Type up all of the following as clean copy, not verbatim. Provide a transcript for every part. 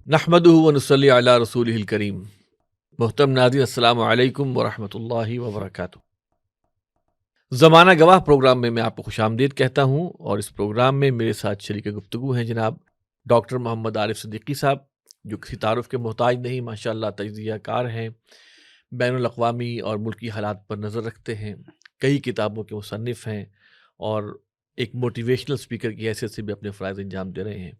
نحمدہ و نصلی علی رسولہ الکریم۔ محترم ناظرین، السلام علیکم ورحمۃ اللہ وبرکاتہ۔ زمانہ گواہ پروگرام میں آپ کو خوش آمدید کہتا ہوں، اور اس پروگرام میں میرے ساتھ شریک گفتگو ہیں جناب ڈاکٹر محمد عارف صدیقی صاحب، جو کسی تعارف کے محتاج نہیں، ماشاءاللہ تجزیہ کار ہیں، بین الاقوامی اور ملکی حالات پر نظر رکھتے ہیں، کئی کتابوں کے مصنف ہیں، اور ایک موٹیویشنل اسپیکر کی حیثیت سے بھی اپنے فرائض انجام دے رہے ہیں۔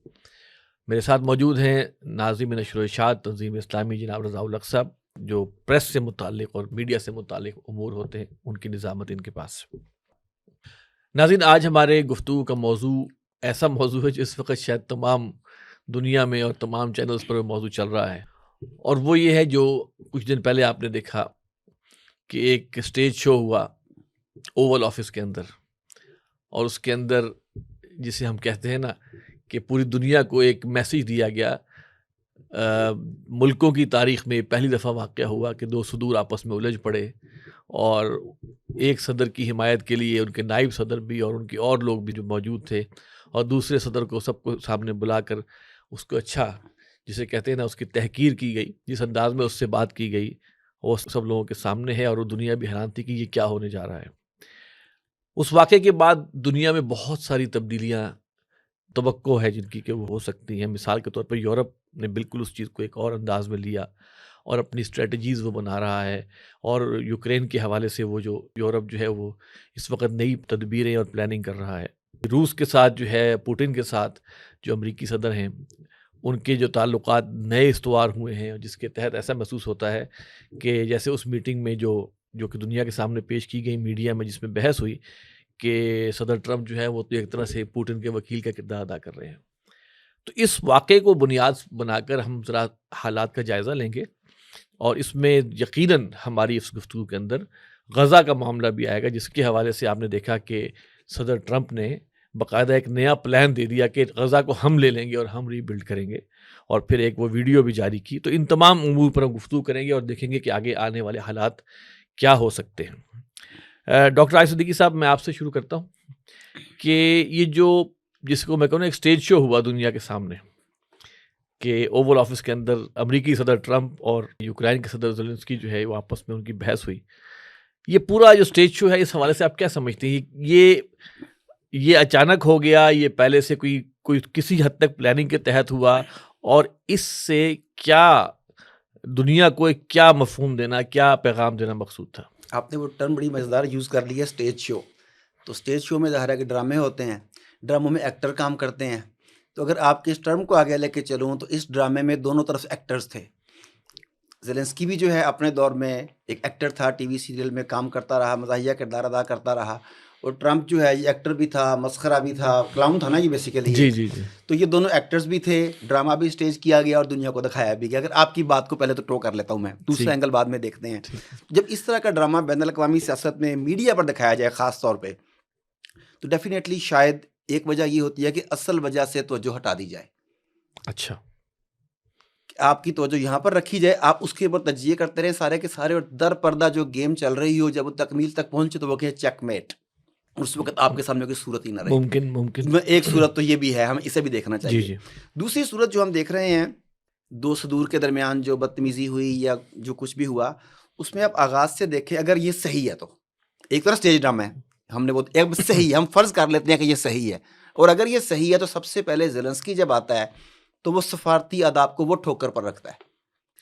میرے ساتھ موجود ہیں ناظم نشر و اشاعت تنظیم اسلامی جناب رضا الحق صاحب، جو پریس سے متعلق اور میڈیا سے متعلق امور ہوتے ہیں ان کی نظامت ان کے پاس۔ ناظرین، آج ہمارے گفتگو کا موضوع ایسا موضوع ہے جو اس وقت شاید تمام دنیا میں اور تمام چینلز پر موضوع چل رہا ہے، اور وہ یہ ہے جو کچھ دن پہلے آپ نے دیکھا کہ ایک اسٹیج شو ہوا اوول آفس کے اندر، اور اس کے اندر جسے ہم کہتے ہیں نا کہ پوری دنیا کو ایک میسیج دیا گیا۔ ملکوں کی تاریخ میں پہلی دفعہ واقعہ ہوا کہ دو صدور آپس میں الجھ پڑے، اور ایک صدر کی حمایت کے لیے ان کے نائب صدر بھی اور ان کے اور لوگ بھی جو موجود تھے، اور دوسرے صدر کو سب کو سامنے بلا کر اس کو جسے کہتے ہیں نا اس کی تحقیر کی گئی، جس انداز میں اس سے بات کی گئی وہ سب لوگوں کے سامنے ہے، اور وہ دنیا بھی حیران تھی کہ یہ کیا ہونے جا رہا ہے۔ اس واقعے کے بعد دنیا میں بہت ساری تبدیلیاں توقع ہے جن کی کہ وہ ہو سکتی ہیں۔ مثال کے طور پر یورپ نے بالکل اس چیز کو ایک اور انداز میں لیا اور اپنی اسٹریٹجیز وہ بنا رہا ہے، اور یوکرین کے حوالے سے وہ جو یورپ جو ہے وہ اس وقت نئی تدبیریں اور پلاننگ کر رہا ہے۔ روس کے ساتھ جو ہے، پوٹن کے ساتھ جو امریکی صدر ہیں، ان کے جو تعلقات نئے استوار ہوئے ہیں، جس کے تحت ایسا محسوس ہوتا ہے کہ جیسے اس میٹنگ میں جو کہ دنیا کے سامنے پیش کی گئی میڈیا میں، جس میں بحث ہوئی کہ صدر ٹرمپ جو ہے وہ تو ایک طرح سے پوٹن کے وکیل کا کردار ادا کر رہے ہیں۔ تو اس واقعے کو بنیاد بنا کر ہم ذرا حالات کا جائزہ لیں گے، اور اس میں یقیناً ہماری اس گفتگو کے اندر غزہ کا معاملہ بھی آئے گا، جس کے حوالے سے آپ نے دیکھا کہ صدر ٹرمپ نے باقاعدہ ایک نیا پلان دے دیا کہ غزہ کو ہم لے لیں گے اور ہم ری بلڈ کریں گے، اور پھر ایک وہ ویڈیو بھی جاری کی۔ تو ان تمام امور پر ہم گفتگو کریں گے اور دیکھیں گے کہ آگے آنے والے حالات کیا ہو سکتے ہیں۔ ڈاکٹر عارف صدیقی صاحب، میں آپ سے شروع کرتا ہوں کہ یہ جس کو میں کہوں ایک اسٹیج شو ہوا دنیا کے سامنے کہ اوول آفس کے اندر امریکی صدر ٹرمپ اور یوکرین کے صدر زیلنسکی جو ہے وہ آپس میں ان کی بحث ہوئی، یہ پورا جو اسٹیج شو ہے اس حوالے سے آپ کیا سمجھتے ہیں؟ یہ اچانک ہو گیا، یہ پہلے سے کوئی کسی حد تک پلاننگ کے تحت ہوا، اور اس سے کیا دنیا کو کیا مفہوم دینا، کیا پیغام دینا مقصود تھا؟ آپ نے وہ ٹرم بڑی مزیدار یوز کر لیا، اسٹیج شو۔ تو اسٹیج شو میں ظاہر ہے کہ ڈرامے ہوتے ہیں، ڈراموں میں ایکٹر کام کرتے ہیں۔ تو اگر آپ کے اس ٹرم کو آگے لے کے چلوں تو اس ڈرامے میں دونوں طرف ایکٹرز تھے۔ زیلنسکی بھی جو ہے اپنے دور میں ایک ایکٹر تھا، ٹی وی سیریل میں کام کرتا رہا، مزاحیہ کردار ادا کرتا رہا، اور ٹرمپ جو ہے یہ ایکٹر بھی تھا، مسخرہ بھی تھا، کلاؤن تھا نا یہ بیسیکلی۔ جی۔ تو یہ دونوں ایکٹرز بھی تھے، ڈرامہ بھی اسٹیج کیا گیا اور دنیا کو دکھایا بھی گیا۔ اگر آپ کی بات کو پہلے تو ٹرو کر لیتا ہوں میں، دوسرا اینگل بعد میں دیکھتے ہیں۔ جب اس طرح کا ڈرامہ بین الاقوامی سیاست میں میڈیا پر دکھایا جائے خاص طور پہ، تو ڈیفینیٹلی شاید ایک وجہ یہ ہوتی ہے کہ اصل وجہ سے توجہ ہٹا دی جائے۔ اچھا، آپ کی توجہ یہاں پر رکھی جائے، آپ اس کے اوپر تجزیے کرتے رہیں سارے کے سارے، اور در پردہ جو گیم چل رہی ہو جب وہ تکمیل تک پہنچے تو وہ کہ چیک میٹ، اس وقت آپ کے سامنے کوئی صورت ہی نہ رہے۔ ممکن ایک صورت تو یہ بھی ہے، ہم اسے بھی دیکھنا چاہیے۔ جی۔ دوسری صورت جو ہم دیکھ رہے ہیں، دو صدور کے درمیان جو بدتمیزی ہوئی یا جو کچھ بھی ہوا، اس میں آپ آغاز سے دیکھیں، اگر یہ صحیح ہے تو ایک طرح اسٹیج ڈرامہ ہے، ہم نے وہ ایک صحیح ہے، ہم فرض کر لیتے ہیں کہ یہ صحیح ہے، اور اگر یہ صحیح ہے تو سب سے پہلے زیلنسکی جب آتا ہے تو وہ سفارتی آداب کو وہ ٹھوکر پر رکھتا ہے،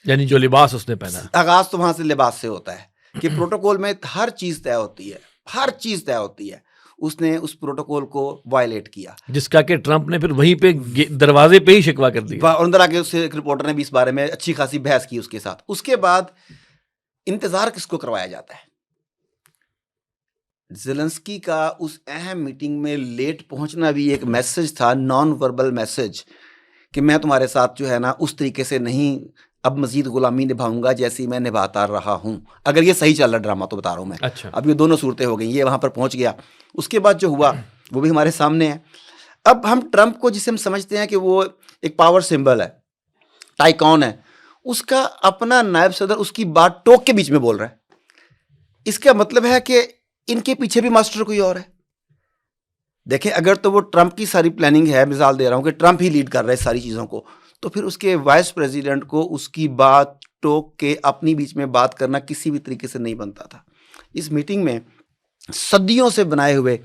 یعنی جو لباس اس نے پہنا، آغاز تو وہاں سے لباس سے ہوتا ہے کہ پروٹوکول میں ہر چیز طے ہوتی ہے، ہر چیز طے ہوتی ہے۔ اس نے اس پروٹوکول کو وائلیٹ کیا، جس کا کہ ٹرمپ نے پھر وہیں پہ دروازے پہ ہی شکوہ کر دیا، اور اندر آ کے اس سے ایک رپورٹر نے بھی اس بارے میں اچھی خاصی بحث کی اس کے ساتھ۔ اس کے بعد انتظار کس کو کروایا جاتا ہے؟ زیلنسکی کا اس اہم میٹنگ میں لیٹ پہنچنا بھی ایک میسج تھا، نان وربل میسج، کہ میں تمہارے ساتھ جو ہے نا اس طریقے سے نہیں اب مزید غلامی نبھاؤں گا جیسی میں نبھاتا رہا ہوں۔ اگر یہ صحیح چل رہا ڈرامہ تو بتا رہا ہوں میں۔ اچھا، اب یہ دونوں صورتیں ہو گئیں، یہ وہاں پر پہنچ گیا۔ اس کے بعد جو ہوا وہ بھی ہمارے سامنے ہے۔ اب ہم ٹرمپ کو جسے ہم سمجھتے ہیں کہ وہ ایک پاور سمبل ہے، ٹائکون ہے، اس کا اپنا نائب صدر اس کی بات ٹوک کے بیچ میں بول رہا ہے۔ اس کا مطلب ہے کہ ان کے پیچھے بھی ماسٹر کوئی اور ہے۔ دیکھیں، اگر تو وہ ٹرمپ کی ساری پلاننگ ہے، مثال دے رہا ہوں کہ ٹرمپ ہی لیڈ کر رہا ہے ساری چیزوں کو، تو پھر اس کے وائس پریزیڈنٹ کو اس کی بات ٹوک کے اپنی بیچ میں بات کرنا کسی بھی طریقے سے نہیں بنتا تھا. اس میٹنگ میں صدیوں سے بنائے ہوئے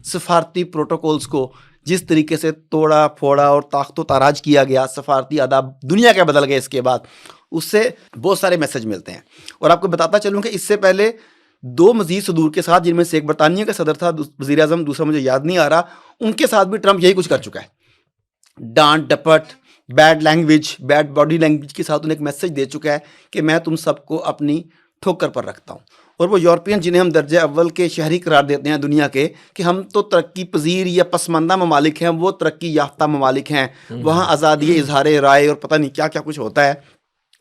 سفارتی پروٹوکولز کو جس طریقے سے توڑا پھوڑا اور طاقت و تاراج کیا گیا، سفارتی آداب دنیا کے بدل گئے اس کے بعد، اس سے بہت سارے میسج ملتے ہیں. اور آپ کو بتاتا چلوں کہ اس سے پہلے 2 مزید صدور کے ساتھ، جن میں سے ایک برطانیہ کا صدر تھا، وزیر اعظم، دوسرا مجھے یاد نہیں آ رہا، ان کے ساتھ بھی ٹرمپ یہی کچھ کر چکا ہے. ڈانٹ ڈپٹ، bad language, bad body language کے ساتھ انہیں ایک میسج دے چکا ہے کہ میں تم سب کو اپنی ٹھوکر پر رکھتا ہوں. اور وہ یورپین جنہیں ہم درجہ اول کے شہری قرار دیتے ہیں دنیا کے، کہ ہم تو ترقی پذیر یا پسماندہ ممالک ہیں، وہ ترقی یافتہ ممالک ہیں، وہاں آزادی اظہار رائے اور پتہ نہیں کیا کیا کچھ ہوتا ہے.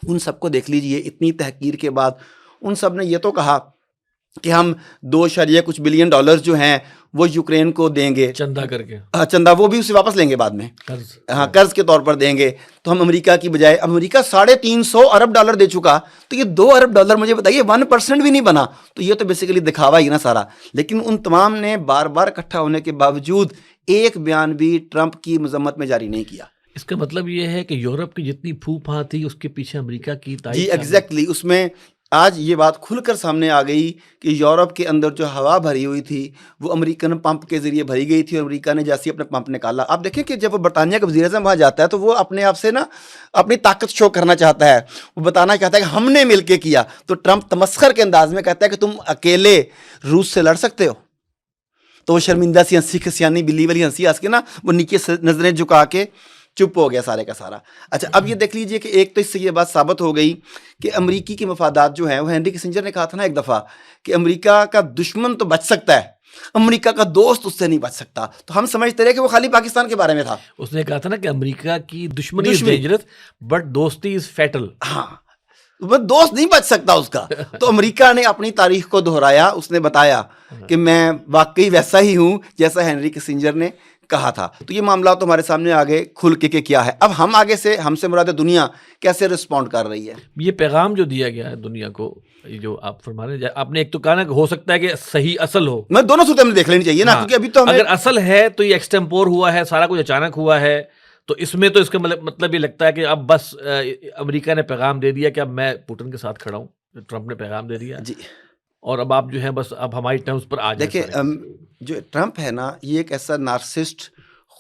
ان سب کو دیکھ لیجئے، اتنی تحقیر کے بعد ان سب نے یہ تو کہا کہ ہم 2 بلین ڈالرز جو ہیں وہ یوکرین کو دیں گے، چندہ کر کے، چندہ وہ بھی اسے واپس لیں گے بعد میں، قرض. ہاں قرض کے طور پر دیں گے. تو ہم امریکہ کی بجائے، امریکہ $350 ارب دے چکا، تو یہ $2 ارب مجھے بتائیے 1% بھی نہیں بنا. تو یہ تو بیسیکلی دکھاوا ہی نا سارا. لیکن ان تمام نے بار بار اکٹھا ہونے کے باوجود ایک بیان بھی ٹرمپ کی مذمت میں جاری نہیں کیا. اس کا مطلب یہ ہے کہ یورپ کی جتنی پھو پھاں تھی اس کے پیچھے امریکہ کی تائید. جی ایگزیکٹلی. اس میں آج یہ بات کھل کر سامنے آ گئی کہ یورپ کے اندر جو ہوا بھری ہوئی تھی وہ امریکن پمپ کے ذریعے بھری گئی تھی، اور امریکہ نے جیسے اپنا پمپ نکالا. آپ دیکھیں کہ جب وہ برطانیہ کا وزیر اعظم وہاں جاتا ہے تو وہ اپنے آپ سے نا اپنی طاقت شو کرنا چاہتا ہے، وہ بتانا چاہتا ہے کہ ہم نے مل کے کیا. تو ٹرمپ تمسخر کے انداز میں کہتا ہے کہ تم اکیلے روس سے لڑ سکتے ہو. تو وہ شرمندہ سی ہنسی، کھسیانی بلی والی ہنسی ہنس کے نا وہ نیچے نظریں جھکا کے چپ ہو گیا سارے کا سارا. اچھا اب یہ دیکھ لیجئے کہ ایک تو اس سے یہ بات ثابت ہو گئی کہ امریکی کے مفادات جو ہیں، وہ ہینری کسنجر نے کہا تھا نا ایک دفعہ کہ امریکہ کا دشمن تو بچ سکتا ہے، امریکہ کا دوست اس سے نہیں بچ سکتا. تو ہم سمجھتے رہے کہ وہ خالی پاکستان کے بارے میں تھا. اس نے کہا تھا نا کہ امریکہ کی دشمنی از ڈینجرس بٹ دوستی از فیٹل. ہاں وہ دوست نہیں بچ سکتا اس کا. تو امریکہ نے اپنی تاریخ کو دہرایا، اس نے بتایا کہ میں واقعی ویسا ہی ہوں جیسا ہینری کسنجر نے کہا تھا. تو یہ معاملات تمہارے سامنے آگے کھل کے کہ کیا ہے. اب ہم آگے سے، ہم سے مراد دنیا کیسے رسپونڈ کر رہی ہے. یہ پیغام جو دیا گیا ہے دنیا کو، یہ جو آپ فرما رہے ہیں، آپ نے ایک تو کہا نا کہ ہو سکتا ہے کہ صحیح اصل ہو، میں دونوں صورتیں ہمیں دیکھ لینی چاہیے نا، کیونکہ ابھی تو ہمیں اگر اصل ہے تو یہ ایکسٹمپور ہوا ہے، سارا کچھ اچانک ہوا ہے. تو اس میں تو اس کا مطلب یہ لگتا ہے کہ اب بس امریکہ نے پیغام دے دیا کہ اب میں پوٹن کے ساتھ کھڑا ہوں. ٹرمپ نے پیغام دے دیا جی. اور اب آپ جو ہیں بس اب ہماری ٹرمز پر آ جائیں. دیکھیں جو ٹرمپ ہے نا، یہ ایک ایسا نارسسٹ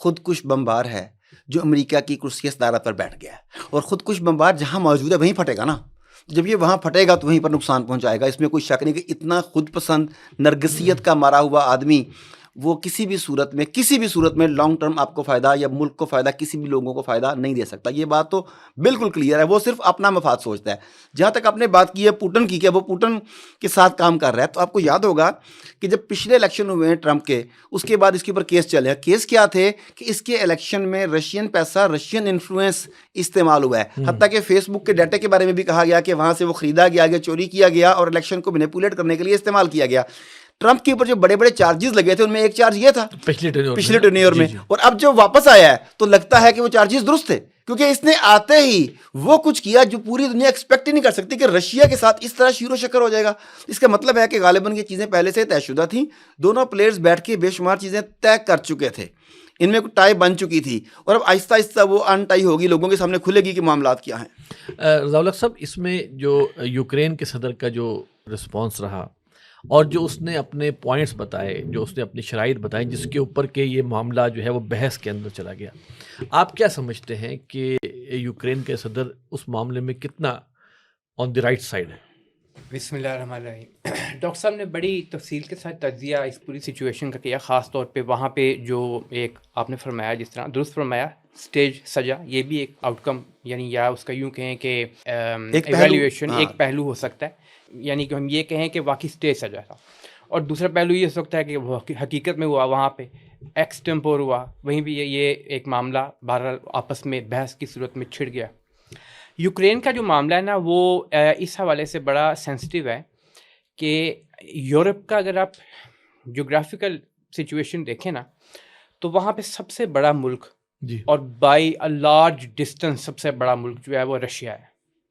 خود کش بمبار ہے جو امریکہ کی کرسی صدارت پر بیٹھ گیا ہے. اور خود کش بمبار جہاں موجود ہے وہیں پھٹے گا نا. جب یہ وہاں پھٹے گا تو وہیں پر نقصان پہنچائے گا. اس میں کوئی شک نہیں کہ اتنا خود پسند نرگسیت کا مارا ہوا آدمی وہ کسی بھی صورت میں لانگ ٹرم آپ کو فائدہ یا ملک کو فائدہ، کسی بھی لوگوں کو فائدہ نہیں دے سکتا. یہ بات تو بالکل کلیئر ہے. وہ صرف اپنا مفاد سوچتا ہے. جہاں تک آپ نے بات کی ہے پوٹن کی، کہ وہ پوٹن کے ساتھ کام کر رہا ہے، تو آپ کو یاد ہوگا کہ جب پچھلے الیکشن ہوئے ہیں ٹرمپ کے، اس کے بعد اس کے اوپر کیس چلے. کیس کیا تھے کہ اس کے الیکشن میں رشین پیسہ، رشین انفلوئنس استعمال ہوا ہے. حتیٰ کہ فیس بک کے ڈیٹا کے بارے میں بھی کہا گیا کہ وہاں سے وہ خریدا گیا، چوری کیا گیا اور الیکشن کو مینیپولیٹ کرنے کے لیے استعمال کیا گیا. ٹرمپ کے اوپر جو بڑے بڑے چارجز لگے تھے ان میں ایک چارج یہ تھا پچھلے ٹینیور میں. اور اب جو واپس آیا ہے تو لگتا ہے کہ وہ چارجز درست تھے، کیونکہ اس نے آتے ہی وہ کچھ کیا جو پوری دنیا ایکسپیکٹ ہی نہیں کر سکتی کہ رشیا کے ساتھ اس طرح شیر و شکر ہو جائے گا. اس کا مطلب ہے کہ غالباً یہ چیزیں پہلے سے طے شدہ تھیں. دونوں پلیئرز بیٹھ کے بے شمار چیزیں طے کر چکے تھے، ان میں ٹائی بن چکی تھی، اور اب آہستہ آہستہ وہ ان ٹائی ہوگی، لوگوں کے سامنے کھلے گی کہ معاملات کیا ہیں. رضا الحق صاحب، اس میں جو یوکرین کے صدر کا جو رسپانس رہا اور جو اس نے اپنے پوائنٹس بتائے، جو اس نے اپنی شرائط بتائیں جس کے اوپر کہ یہ معاملہ جو ہے وہ بحث کے اندر چلا گیا، آپ کیا سمجھتے ہیں کہ یوکرین کے صدر اس معاملے میں کتنا آن دی رائٹ سائڈ ہے؟ بسم اللہ الرحمن الرحیم. ڈاکٹر صاحب نے بڑی تفصیل کے ساتھ تجزیہ اس پوری سچویشن کا کیا، خاص طور پہ وہاں پہ جو ایک آپ نے فرمایا، جس طرح درست فرمایا، سٹیج سجا، یہ بھی ایک آؤٹ کم، یعنی یا اس کا یوں کہیں کہ ایویلیویشن ایک پہلو ہو سکتا ہے. یعنی کہ ہم یہ کہیں کہ واقعی سٹیج سجا تھا. اور دوسرا پہلو یہ ہو سکتا ہے کہ وہ حقیقت میں ہوا، وہاں پہ ایکسٹمپور ہوا، وہیں بھی یہ ایک معاملہ بہرحال آپس میں بحث کی صورت میں چھڑ گیا. یوکرین کا جو معاملہ ہے نا، وہ اس حوالے سے بڑا سینسٹیو ہے کہ یورپ کا اگر آپ جغرافیکل سچویشن دیکھیں نا، تو وہاں پہ سب سے بڑا ملک اور بائی اے لارج ڈسٹینس سب سے بڑا ملک جو ہے وہ رشیا ہے.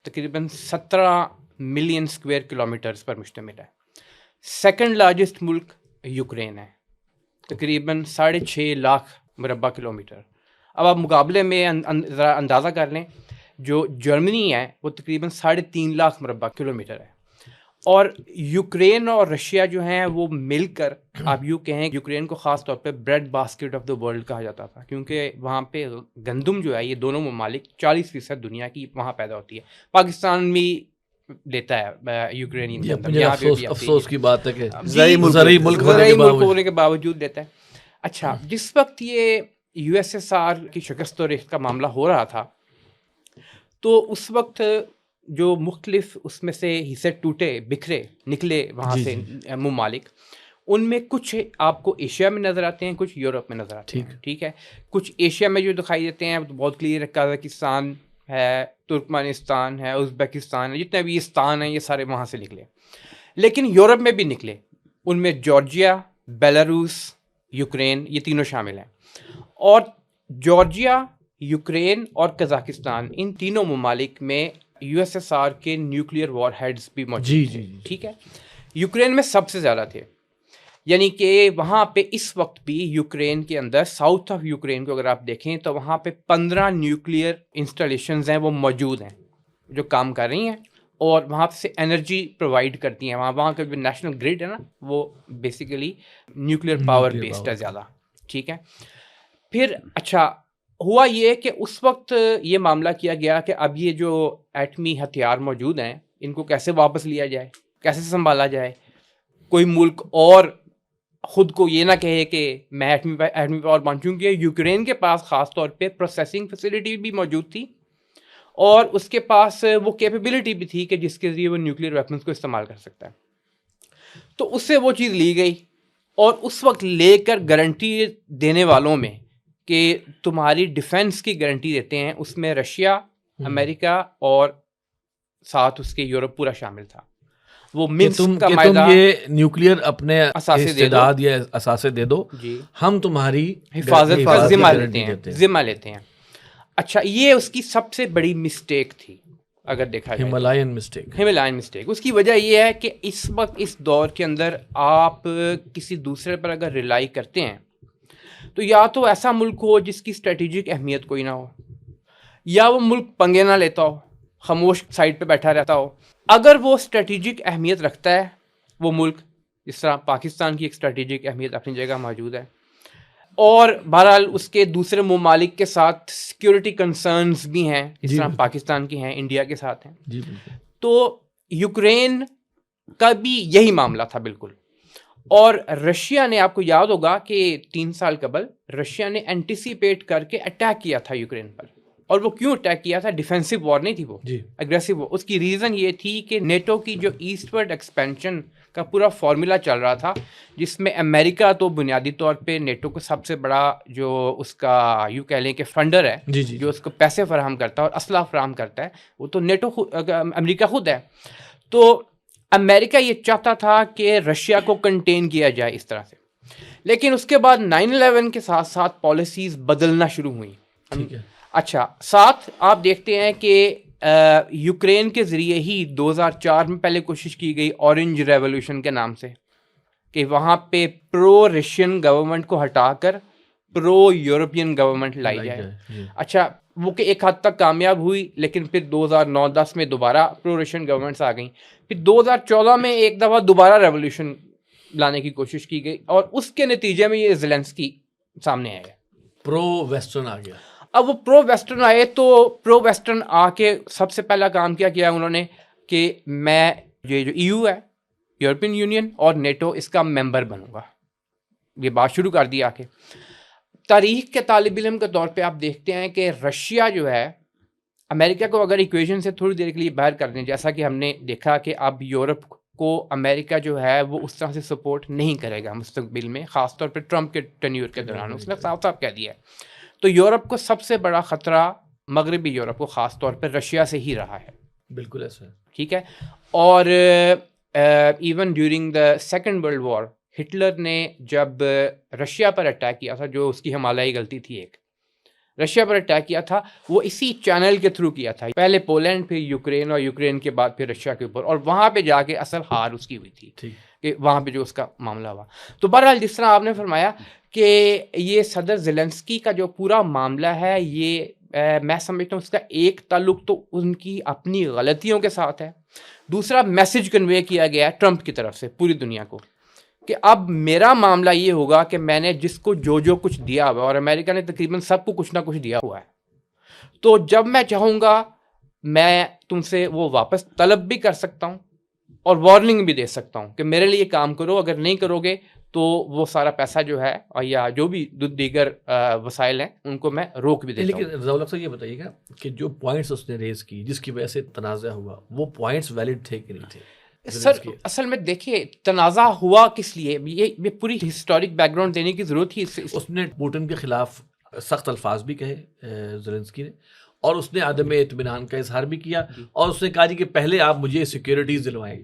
تقریباً 17 ملین اسکوائر کلومیٹرز پر مشتمل ہے. سیکنڈ لارجسٹ ملک یوکرین ہے، تقریباً 6.5 لاکھ مربع کلومیٹر. اب آپ مقابلے میں ذرا اندازہ کر لیں، جو جرمنی ہے وہ تقریباً 3.5 لاکھ مربع کلومیٹر ہے، اور یوکرین اور رشیا جو ہیں وہ مل کر آپ یوں کہیں یوکرین کو خاص طور پہ bread basket of the world کہا جاتا تھا، کیونکہ وہاں پہ گندم جو ہے یہ دونوں ممالک 40% دنیا کی وہاں پیدا ہوتی ہے. پاکستان بھی لیتا ہے یوکرینین یہ گندم، اپنے یہاں پہ بھی افسوس کی بات ہے کہ زرعی ملک زرعی ملک ہونے کے باوجود لیتا ہے. اچھا، جس وقت یہ یو ایس ایس آر کی شکست و ریخت کا معاملہ ہو رہا تھا تو اس وقت جو مختلف اس میں سے حصے ٹوٹے بکھرے نکلے وہاں سے ممالک، ان میں کچھ آپ کو ایشیا میں نظر آتے ہیں، کچھ یورپ میں نظر آتے ہیں. ٹھیک ہے، کچھ ایشیا میں جو دکھائی دیتے ہیں بہت کلیئر ہے، قازقستان ہے، ترکمانستان ہے، ازبکستان ہے، جتنے بھی استان ہیں یہ سارے وہاں سے نکلے. لیکن یورپ میں بھی نکلے، ان میں جارجیا، بیلاروس، یوکرین، یہ تینوں شامل ہیں. اور جارجیا، یوکرین اور قزاقستان، ان تینوں ممالک میں یو ایس ایس آر کے نیوکلیئر وار ہیڈز بھی موجود تھے. ٹھیک ہے، یوکرین میں سب سے زیادہ تھے، یعنی کہ وہاں پہ اس وقت بھی یوکرین کے اندر ساؤتھ آف یوکرین کو اگر آپ دیکھیں تو وہاں پہ 15 نیوکلیئر انسٹالیشنز ہیں وہ موجود ہیں جو کام کر رہی ہیں اور وہاں سے انرجی پرووائڈ کرتی ہیں. وہاں کا جو نیشنل گریڈ ہے نا وہ بیسیکلی نیوکلیئر پاور بیسڈ ہے زیادہ. ٹھیک ہے، پھر اچھا ہوا یہ کہ اس وقت یہ معاملہ کیا گیا کہ اب یہ جو ایٹمی ہتھیار موجود ہیں ان کو کیسے واپس لیا جائے، کیسے سنبھالا جائے. کوئی ملک اور خود کو یہ نہ کہے کہ میں ایٹمی پاور بن چوں، کہ یوکرین کے پاس خاص طور پہ پروسیسنگ فیسلٹی بھی موجود تھی اور اس کے پاس وہ کیپیبلٹی بھی تھی کہ جس کے ذریعے وہ نیوکلیئر ویپنز کو استعمال کر سکتا ہے. تو اس سے وہ چیز لی گئی اور اس وقت لے کر گارنٹی دینے والوں میں کہ تمہاری ڈیفنس کی گارنٹی دیتے ہیں اس میں رشیا، امریکہ اور ساتھ اس کے یورپ پورا شامل تھا. وہ منسک کا معاہدہ، تم یہ نیوکلیئر اپنے اثاثے استعداد یا اثاثے دے دو، جی ہم تمہاری حفاظت کا کی ذمہ گارنٹی لیتے دیتے ہیں، ہیں. ذمہ لیتے ہیں. اچھا، یہ اس کی سب سے بڑی مسٹیک تھی اگر دیکھا جائے، ہمالائن مسٹیک. ہمالائن مسٹیک. اس کی وجہ یہ ہے کہ اس وقت اس دور کے اندر آپ کسی دوسرے پر اگر ریلائی کرتے ہیں تو یا تو ایسا ملک ہو جس کی اسٹریٹجک اہمیت کوئی نہ ہو، یا وہ ملک پنگے نہ لیتا ہو، خاموش سائڈ پہ بیٹھا رہتا ہو. اگر وہ اسٹریٹجک اہمیت رکھتا ہے وہ ملک، جس طرح پاکستان کی ایک اسٹریٹجک اہمیت اپنی جگہ موجود ہے، اور بہرحال اس کے دوسرے ممالک کے ساتھ سیکیورٹی کنسرنز بھی ہیں جس طرح پاکستان کی ہیں، انڈیا کے ساتھ ہیں. جی بالکل. تو یوکرین کا بھی یہی معاملہ تھا بالکل. اور رشیا نے، آپ کو یاد ہوگا کہ 3 سال قبل رشیا نے اینٹیسپیٹ کر کے اٹیک کیا تھا یوکرین پر. اور وہ کیوں اٹیک کیا تھا؟ ڈیفینسو وار نہیں تھی، وہ اگریسو وار. اس کی ریزن یہ تھی کہ نیٹو کی جو ایسٹ ورڈ ایکسپینشن کا پورا فارمولا چل رہا تھا، جس میں امریکہ تو بنیادی طور پہ نیٹو کو سب سے بڑا جو اس کا یوں کہہ لیں کہ فنڈر ہے، جو اس کو پیسے فراہم کرتا ہے اور اسلحہ فراہم کرتا ہے، وہ تو نیٹو امریکہ خود ہے. تو امریکہ یہ چاہتا تھا کہ رشیا کو کنٹین کیا جائے اس طرح سے. لیکن اس کے بعد 9/11 کے ساتھ ساتھ پالیسیز بدلنا شروع ہوئیں. اچھا، ساتھ آپ دیکھتے ہیں کہ یوکرین کے ذریعے ہی 2004 میں پہلے کوشش کی گئی اورنج ریولوشن کے نام سے کہ وہاں پہ پرو رشین گورنمنٹ کو ہٹا کر پرو یورپین گورنمنٹ لائی جائے. اچھا، وہ کہ ایک حد تک کامیاب ہوئی، لیکن پھر 2009-10 میں دوبارہ پرو رشین گورنمنٹس آ گئیں. پھر 2014 میں ایک دفعہ دوبارہ ریولوشن لانے کی کوشش کی گئی اور اس کے نتیجے میں یہ زیلنسکی سامنے آیا، پرو ویسٹرن آ گیا. اب وہ پرو ویسٹرن آئے تو پرو ویسٹرن آ کے سب سے پہلا کام کیا کیا انہوں نے کہ میں یہ جو EU ہے، یورپین یونین اور نیٹو، اس کا ممبر بنوں گا. یہ بات شروع کر دی آ کے. تاریخ کے طالب علم کے طور پہ آپ دیکھتے ہیں کہ رشیا جو ہے امریکہ کو اگر ایکویشن سے تھوڑی دیر کے لیے باہر کر دیں، جیسا کہ ہم نے دیکھا کہ اب یورپ کو امریکہ جو ہے وہ اس طرح سے سپورٹ نہیں کرے گا مستقبل میں، خاص طور پہ ٹرمپ کے ٹینیور کے دوران اس نے صاف صاف کہہ دیا ہے. تو یورپ کو سب سے بڑا خطرہ، مغربی یورپ کو خاص طور پہ رشیا سے ہی رہا ہے. بالکل ایسا ہے. ٹھیک ہے. اور even during the second world war Hitler نے جب رشیا پر اٹیک کیا تھا، جو اس کی ہمالیائی غلطی تھی، ایک رشیا پر اٹیک کیا تھا، وہ اسی چینل کے تھرو کیا تھا. پہلے پولینڈ، پھر یوکرین، اور یوکرین کے بعد پھر رشیا کے اوپر، اور وہاں پہ جا کے اصل ہار اس کی ہوئی تھی. کہ وہاں پہ جو اس کا معاملہ ہوا. تو بہرحال جس طرح آپ نے فرمایا کہ یہ صدر زیلنسکی کا جو پورا معاملہ ہے یہ میں سمجھتا ہوں اس کا ایک تعلق تو ان کی اپنی غلطیوں کے ساتھ ہے, دوسرا میسج کنوے کیا گیا ہے ٹرمپ کی طرف سے پوری دنیا کو کہ اب میرا معاملہ یہ ہوگا کہ میں نے جس کو جو کچھ دیا ہوا, اور امریکہ نے تقریباً سب کو کچھ نہ کچھ دیا ہوا ہے, تو جب میں چاہوں گا میں تم سے وہ واپس طلب بھی کر سکتا ہوں اور وارننگ بھی دے سکتا ہوں کہ میرے لیے کام کرو, اگر نہیں کرو گے تو وہ سارا پیسہ جو ہے یا جو بھی دیگر وسائل ہیں ان کو میں روک بھی دیتا ہوں. لیکن ضیاء الحق صاحب یہ بتائیے گا کہ جو پوائنٹس اس نے ریز کی جس کی وجہ سے تنازع ہوا, وہ پوائنٹس ویلڈ تھے کہ نہیں تھے؟ سر اصل میں دیکھیے تنازع ہوا کس لیے, یہ پوری ہسٹورک بیک گراؤنڈ دینے کی ضرورت تھی. اس نے پوٹن کے خلاف سخت الفاظ بھی کہے زیلنسکی نے, اور اس نے عدم اطمینان کا اظہار بھی کیا, اور اس نے کہا جی کہ پہلے آپ مجھے سیکیورٹیز دلوائیں,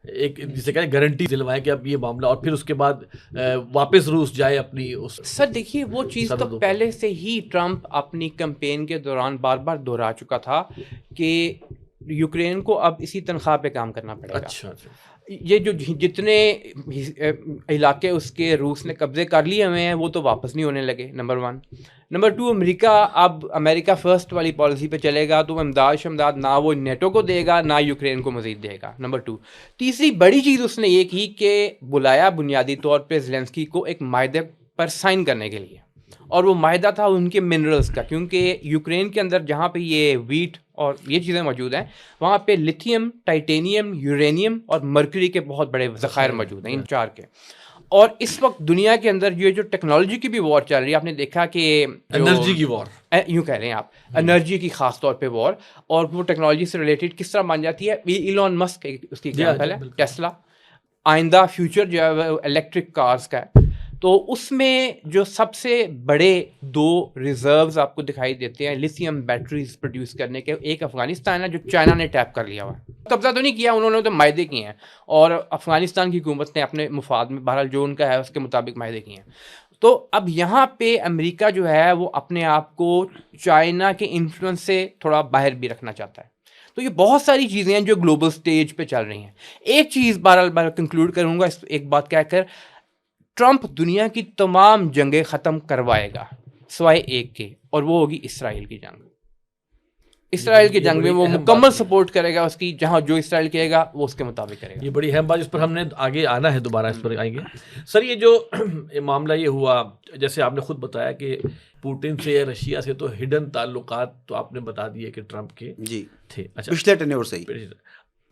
ایک جسے کہتے ہیں گارنٹی دلوائیں کہ اب یہ معاملہ, اور پھر اس کے بعد واپس روس جائے اپنی اس. سر دیکھیے وہ چیز تو پہلے سے ہی ٹرمپ اپنی کمپین کے دوران بار بار دہرا چکا تھا کہ یوکرین کو اب اسی تنخواہ پہ کام کرنا پڑے گا. اچھا یہ جو جتنے علاقے اس کے روس نے قبضے کر لیے ہوئے ہیں وہ تو واپس نہیں ہونے لگے, نمبر 1. نمبر 2, امریکہ اب امریکہ فرسٹ والی پالیسی پہ چلے گا تو امداد نہ وہ نیٹو کو دے گا نہ یوکرین کو مزید دے گا, نمبر 2. تیسری بڑی چیز اس نے یہ کی کہ بلایا بنیادی طور پہ زیلنسکی کو ایک معاہدے پر سائن کرنے کے لیے, اور وہ معاہدہ تھا ان کے منرلز کا, کیونکہ یوکرین کے اندر جہاں پہ یہ ویٹ اور یہ چیزیں موجود ہیں وہاں پہ لتھیم, ٹائٹینیم, یورینیم اور مرکری کے بہت بڑے ذخائر موجود ہیں ان 4 کے. اور اس وقت دنیا کے اندر یہ جو ٹیکنالوجی کی بھی وار چل رہی ہے, آپ نے دیکھا کہ انرجی کی وار, یوں کہہ رہے ہیں آپ, انرجی کی خاص طور پہ وار, اور وہ ٹیکنالوجی سے ریلیٹڈ کس طرح بن جاتی ہے. ایلون مسک اس کی ایگزامپل ہے, ٹیسلا, آئندہ فیوچر جو ہے وہ الیکٹرک کارز کا ہے. تو اس میں جو سب سے بڑے 2 ریزروز آپ کو دکھائی دیتے ہیں لیتھیم بیٹریز پروڈیوس کرنے کے, ایک افغانستان ہے جو چائنا نے ٹیپ کر لیا ہوا ہے, قبضہ تو نہیں کیا انہوں نے, تو معاہدے کیے ہیں, اور افغانستان کی حکومت نے اپنے مفاد میں بہرحال جو ان کا ہے اس کے مطابق معاہدے کیے ہیں. تو اب یہاں پہ امریکہ جو ہے وہ اپنے آپ کو چائنا کے انفلوئنس سے تھوڑا باہر بھی رکھنا چاہتا ہے. تو یہ بہت ساری چیزیں ہیں جو گلوبل سٹیج پہ چل رہی ہیں. ایک چیز بہرحال کنکلوڈ کروں گا ایک بات کہہ کر, ٹرمپ دنیا کی تمام جنگیں ختم کروائے گا سوائے ایک کے, اور وہ ہوگی اسرائیل کی جنگ. اسرائیل کی جنگ میں وہ مکمل سپورٹ کرے گا اس کی, جہاں جو اسرائیل کہے گا وہ اس کے مطابق کرے گا. یہ بڑی اہم بات, اس پر ہم نے آگے آنا ہے, دوبارہ اس پر آئیں گے. سر یہ جو معاملہ یہ ہوا, جیسے آپ نے خود بتایا کہ پوٹن سے یا رشیا سے تو ہڈن تعلقات تو آپ نے بتا دیے کہ ٹرمپ کے جی تھے. اچھا, پچھلے ٹینیور سے ہی.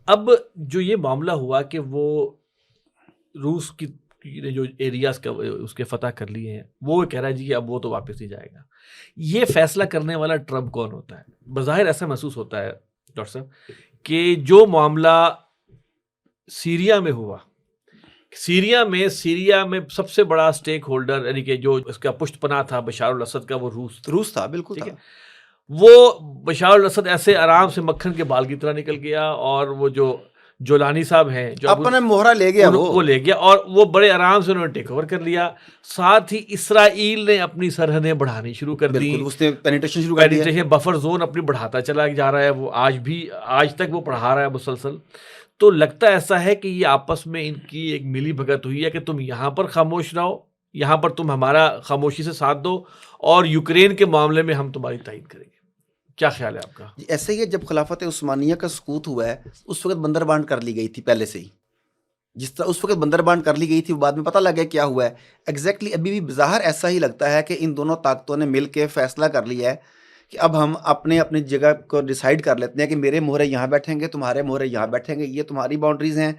اب جو یہ معاملہ ہوا کہ وہ روس کی جو ایریاز کا اس کے فتح کر لیے ہیں, وہ کہہ رہا ہے جی کہ اب وہ تو واپس نہیں جائے گا. یہ فیصلہ کرنے والا ٹرمپ کون ہوتا ہے؟ بظاہر ایسا محسوس ہوتا ہے ڈاکٹر صاحب کہ جو معاملہ سیریا میں ہوا, سیریا میں سب سے بڑا سٹیک ہولڈر یعنی کہ جو اس کا پشت پناہ تھا بشار الاسد کا, وہ روس تھا. بالکل ٹھیک ہے. وہ بشار الاسد ایسے آرام سے مکھن کے بال کی طرح نکل گیا, اور وہ جو جولانی صاحب ہیں جو اپنا مہرہ لے گیا, وہ لے گیا, اور وہ بڑے آرام سے انہوں نے ٹیک اوور کر لیا. ساتھ ہی اسرائیل نے اپنی سرحدیں بڑھانی شروع کر دی, اس نے پینیٹریشن شروع کر دیا, بفر زون اپنی بڑھاتا چلا جا رہا ہے. وہ آج تک وہ بڑھا رہا ہے مسلسل. تو لگتا ایسا ہے کہ یہ آپس میں ان کی ایک ملی بھگت ہوئی ہے کہ تم یہاں پر خاموش رہو, یہاں پر تم ہمارا خاموشی سے ساتھ دو, اور یوکرین کے معاملے میں ہم تمہاری تائید کریں گے. کیا خیال ہے آپ کا؟ ایسے ہی ہے, جب خلافت عثمانیہ کا سقوط ہوا ہے اس وقت بندربانٹ کر لی گئی تھی پہلے سے ہی. جس طرح اس وقت بندربانٹ کر لی گئی تھی, وہ بعد میں پتہ لگ گیا کیا ہوا ہے ایگزیکٹلی. ابھی بھی بظاہر ایسا ہی لگتا ہے کہ ان دونوں طاقتوں نے مل کے فیصلہ کر لیا ہے کہ اب ہم اپنی جگہ کو ڈیسائیڈ کر لیتے ہیں کہ میرے مہرے یہاں بیٹھیں گے, تمہارے مہرے یہاں بیٹھیں گے, یہ تمہاری باؤنڈریز ہیں,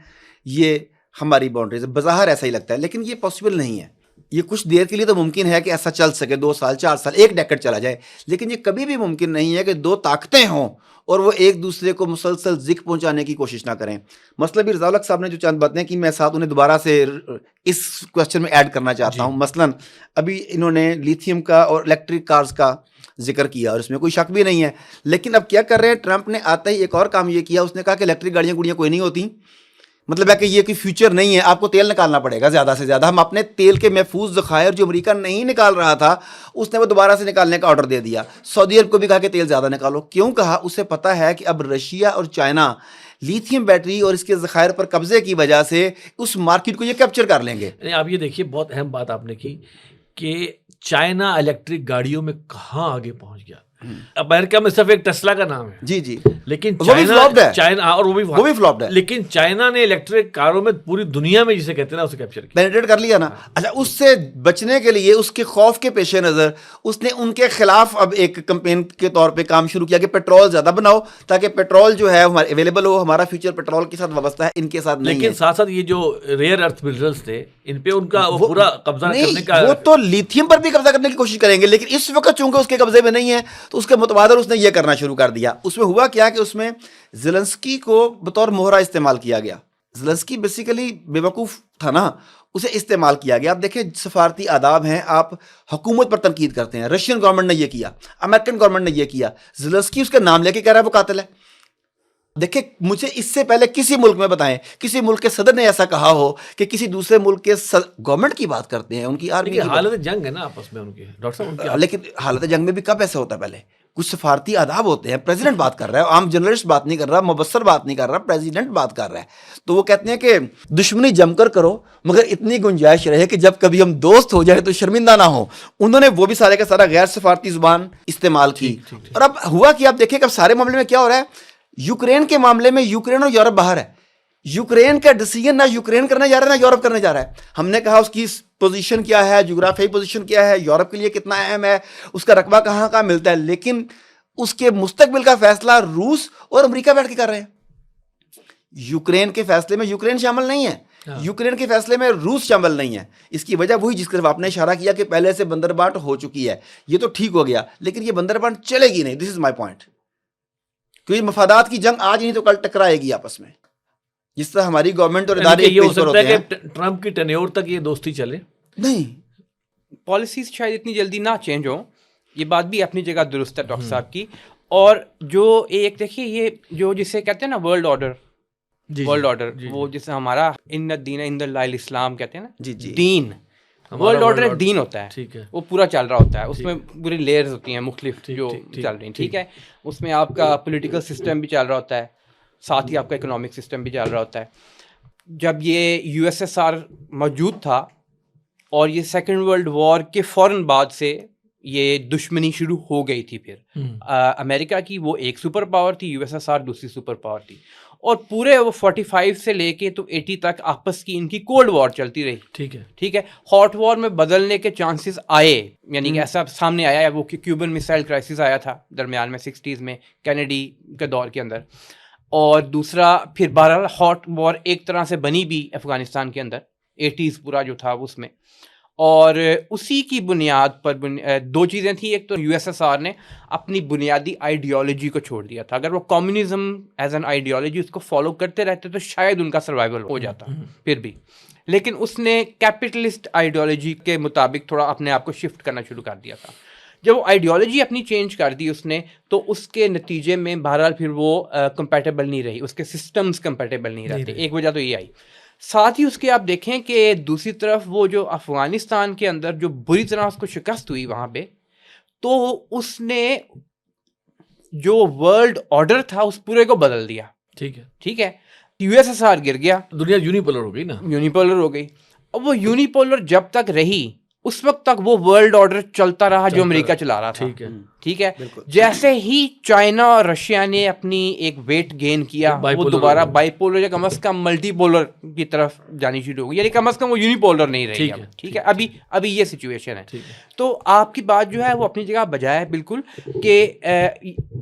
یہ ہماری باؤنڈریز ہیں. بظاہر ایسا ہی لگتا ہے, لیکن یہ پاسبل نہیں ہے. یہ کچھ دیر کے لیے تو ممکن ہے کہ ایسا چل سکے, 2 سال 4 سال, 1 ڈیکیڈ چلا جائے, لیکن یہ کبھی بھی ممکن نہیں ہے کہ 2 طاقتیں ہوں اور وہ ایک دوسرے کو مسلسل ذکر پہنچانے کی کوشش نہ کریں. مثلا بھی رضا الحق صاحب نے جو چند باتیں کی, میں ساتھ انہیں دوبارہ سے اس کوشچن میں ایڈ کرنا چاہتا ہوں. مثلا ابھی انہوں نے لیتھیم کا اور الیکٹرک کارز کا ذکر کیا, اور اس میں کوئی شک بھی نہیں ہے. لیکن اب کیا کر رہے ہیں, ٹرمپ نے آتا ہی ایک اور کام یہ کیا, اس نے کہا کہ الیکٹرک گاڑیاں کوئی نہیں ہوتی, مطلب ہے کہ یہ کوئی فیوچر نہیں ہے, آپ کو تیل نکالنا پڑے گا زیادہ سے زیادہ. ہم اپنے تیل کے محفوظ ذخائر جو امریکہ نہیں نکال رہا تھا, اس نے وہ دوبارہ سے نکالنے کا آرڈر دے دیا. سعودی عرب کو بھی کہا کہ تیل زیادہ نکالو. کیوں کہا؟ اسے پتہ ہے کہ اب رشیا اور چائنا لیتھیم بیٹری اور اس کے ذخائر پر قبضے کی وجہ سے اس مارکیٹ کو یہ کیپچر کر لیں گے. آپ یہ دیکھیے بہت اہم بات آپ نے کی کہ چائنا الیکٹرک گاڑیوں میں کہاں آگے پہنچ گیا. امریکہ میں صرف ایک ٹیسلا کا نام ہے, جی جی, لیکن وہ بھی فلاپڈ ہے, چائنا اور وہ بھی فلاپڈ ہے, لیکن چائنا نے الیکٹرک کاروں میں پوری دنیا میں جسے کہتے ہیں نا اسے کیپچر کیا, پینیٹریٹ کر لیا نا. اچھا, اس سے بچنے کے لیے, اس کے خوف کے پیش نظر اس نے ان کے خلاف اب ایک کمپین کے طور پہ کام شروع کیا کہ پیٹرول زیادہ بناؤ تاکہ پیٹرول جو ہے ہمارے اویلیبل ہو. ہمارا فیوچر پیٹرول کے ساتھ وابستہ ہے, ان کے ساتھ نہیں ہے. لیکن ساتھ ساتھ یہ جو ریئر ارتھ منرلز تھے ان پہ ان کا وہ پورا قبضہ کرنے کا, وہ تو لیتھیم پر بھی قبضہ کرنے کی کوشش کریں گے, لیکن اس وقت چونکہ اس کے قبضے میں نہیں ہے تو اس کے متبادل اس نے یہ کرنا شروع کر دیا. اس میں ہوا کیا کہ اس میں زیلنسکی کو بطور مہرہ استعمال کیا گیا. زیلنسکی بیسیکلی بے وقوف تھا نا, اسے استعمال کیا گیا. آپ دیکھیں سفارتی آداب ہیں, آپ حکومت پر تنقید کرتے ہیں. رشین گورنمنٹ نے یہ کیا, امریکن گورنمنٹ نے یہ کیا, زیلنسکی اس کا نام لے کے کہہ رہا ہے وہ قاتل ہے. دیکھیں مجھے اس سے پہلے کسی ملک میں بتائیں کسی ملک کے صدر نے ایسا کہا ہو کہ کسی دوسرے ملک کے گورنمنٹ کی بات کرتے ہیں, ان کی آرمی کی حالت جنگ ہے نا آپس میں ان کی, ڈاکٹر صاحب ان کی لیکن حالت جنگ میں بھی کب ایسا ہوتا ہے؟ پہلے کچھ سفارتی آداب ہوتے ہیں. پریزیڈنٹ بات کر رہا ہے, عام جرنلسٹ بات نہیں کر رہا, مبصر بات نہیں کر رہا, پریزیڈنٹ بات کر رہا ہے. تو وہ کہتے ہیں کہ دشمنی جم کر کرو مگر اتنی گنجائش رہے کہ جب کبھی ہم دوست ہو جائے تو شرمندہ نہ ہو. انہوں نے وہ بھی سارے کا سارا غیر سفارتی زبان استعمال کی. اور اب ہوا کہ آپ دیکھیں کہ اب سارے معاملے میں کیا ہو رہا ہے. یوکرین کے معاملے میں یوکرین اور یورپ باہر ہے. یوکرین کا ڈیسیژن نہ یوکرین کرنے جا رہا ہے نہ یورپ کرنے جا رہا ہے. ہم نے کہا اس کی پوزیشن کیا ہے, جغرافیائی پوزیشن کیا ہے, یورپ کے لیے کتنا اہم ہے, اس کا رقبہ کہاں کہاں ملتا ہے, لیکن اس کے مستقبل کا فیصلہ روس اور امریکہ بیٹھ کے کر رہے ہیں. یوکرین کے فیصلے میں یوکرین شامل نہیں ہے, یوکرین کے فیصلے میں روس شامل نہیں ہے. اس کی وجہ وہی جس طرف آپ نے اشارہ کیا کہ پہلے سے بندربانٹ ہو چکی ہے. یہ تو ٹھیک ہو گیا لیکن یہ بندربانٹ چلے گی نہیں. دس از مائی پوائنٹ. کیونکہ مفادات کی جنگ آج نہیں تو کل ٹکرائے گی آپس میں. جس طرح ہماری گورنمنٹ اور ادارے یہ ہو سکتا ہے کہ ٹرمپ کی ٹینیور تک یہ دوستی چلے. نہیں, پالیسیز شاید اتنی جلدی نہ چینج ہوں, یہ بات بھی اپنی جگہ درست ہے ڈاکٹر صاحب کی. اور جو ایک دیکھیے یہ جو جسے کہتے ہیں نا ورلڈ آرڈر, ورلڈ آرڈر وہ جسے ہمارا ان الدین عند اللہ الاسلام کہتے ہیں نا, دین, ورلڈ آرڈر ایک دین ہوتا ہے, وہ پورا چل رہا ہوتا ہے. اس میں پوری لیئرز ہوتی ہیں مختلف جو چل رہی ہیں, ٹھیک ہے. اس میں آپ کا پولیٹیکل سسٹم بھی چل رہا ہوتا ہے, ساتھ ہی آپ کا اکنامک سسٹم بھی چل رہا ہوتا ہے. جب یہ یو ایس ایس آر موجود تھا اور یہ سیکنڈ ورلڈ وار کے فوراً بعد سے یہ دشمنی شروع ہو گئی تھی. پھر امریکہ کی وہ ایک سپر پاور تھی, یو ایس ایس آر دوسری سپر پاور تھی, اور پورے وہ 45 سے لے کے تو 80 تک آپس کی ان کی کولڈ وار چلتی رہی. ٹھیک ہے. ہاٹ وار میں بدلنے کے چانسز آئے, یعنی کہ ایسا سامنے آیا ہے وہ کہ کیوبن میسائل کرائسس آیا تھا درمیان میں 60s میں کینیڈی کے دور کے اندر, اور دوسرا پھر بہرحال ہاٹ وار ایک طرح سے بنی بھی افغانستان کے اندر 80s پورا جو تھا اس میں. اور اسی کی بنیاد پر دو چیزیں تھیں. ایک تو یو ایس ایس آر نے اپنی بنیادی آئیڈیالوجی کو چھوڑ دیا تھا. اگر وہ کمیونزم ایز این آئیڈیالوجی اس کو فالو کرتے رہتے تو شاید ان کا سروائیول ہو جاتا پھر بھی, لیکن اس نے کیپٹلسٹ آئیڈیالوجی کے مطابق تھوڑا اپنے آپ کو شفٹ کرنا شروع کر دیا تھا. جب وہ آئیڈیالوجی اپنی چینج کر دی اس نے, تو اس کے نتیجے میں بہرحال پھر وہ کمپیٹیبل نہیں رہی, اس کے سسٹمز کمپیٹیبل نہیں رہتے. ایک وجہ تو یہ آئی. ساتھ ہی اس کے آپ دیکھیں کہ دوسری طرف وہ جو افغانستان کے اندر جو بری طرح اس کو شکست ہوئی وہاں پہ, تو اس نے جو ورلڈ آرڈر تھا اس پورے کو بدل دیا. ٹھیک ہے. یو ایس ایس آر گر گیا, دنیا یونیپولر ہو گئی نا, یونیپولر ہو گئی. اب وہ یونیپولر جب تک رہی اس وقت تک وہ ورلڈ آرڈر چلتا رہا جو امریکہ چلا رہا تھا. ٹھیک ہے. جیسے ہی چائنا اور رشیا نے اپنی ایک ویٹ گین کیا, وہ دوبارہ بائی پولر یا کم از کم ملٹی پولر کی طرف جانی شروع ہو گئی, یعنی کم از کم وہ یونیپولر نہیں رہی. ٹھیک ہے. ابھی یہ سچویشن ہے. تو آپ کی بات جو ہے وہ اپنی جگہ بجائے بالکل کہ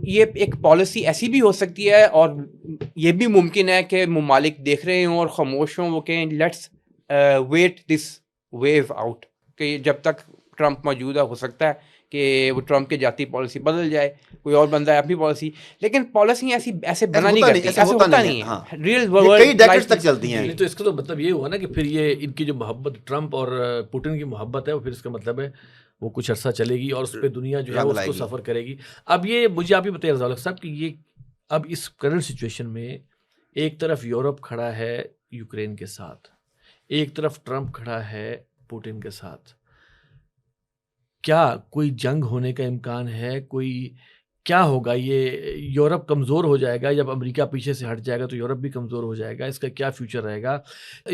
یہ ایک پالیسی ایسی بھی ہو سکتی ہے, اور یہ بھی ممکن ہے کہ ممالک دیکھ رہے ہوں اور خاموش ہوں, وہ کہیں let's wait this wave out, کہ جب تک ٹرمپ موجود ہے ہو سکتا ہے کہ وہ ٹرمپ کے جاتی پالیسی بدل جائے, کوئی اور بندہ ہے اپنی پالیسی, لیکن پالیسی ایسے بنا نہیں کرتی, ایسا ہوتا نہیں ہے. ریئل ورلڈ کئی ڈیکیڈز تک چلتی ہیں. تو اس کا تو مطلب یہ ہوا نا کہ پھر یہ ان کی جو محبت ٹرمپ اور پوٹن کی محبت ہے, وہ پھر اس کا مطلب ہے وہ کچھ عرصہ چلے گی اور اس پہ دنیا جو ہے اس کو سفر کرے گی. اب یہ مجھے آپ ہی بتائیے رضا الحق صاحب کہ یہ اب اس کرنٹ سچویشن میں ایک طرف یورپ کھڑا ہے یوکرین کے ساتھ, ایک طرف ٹرمپ کھڑا ہے پوٹن کے ساتھ, کیا کوئی جنگ ہونے کا امکان ہے؟ کوئی کیا ہوگا؟ یہ یورپ کمزور ہو جائے گا جب امریکہ پیچھے سے ہٹ جائے گا تو یورپ بھی کمزور ہو جائے گا. اس کا کیا فیوچر رہے گا؟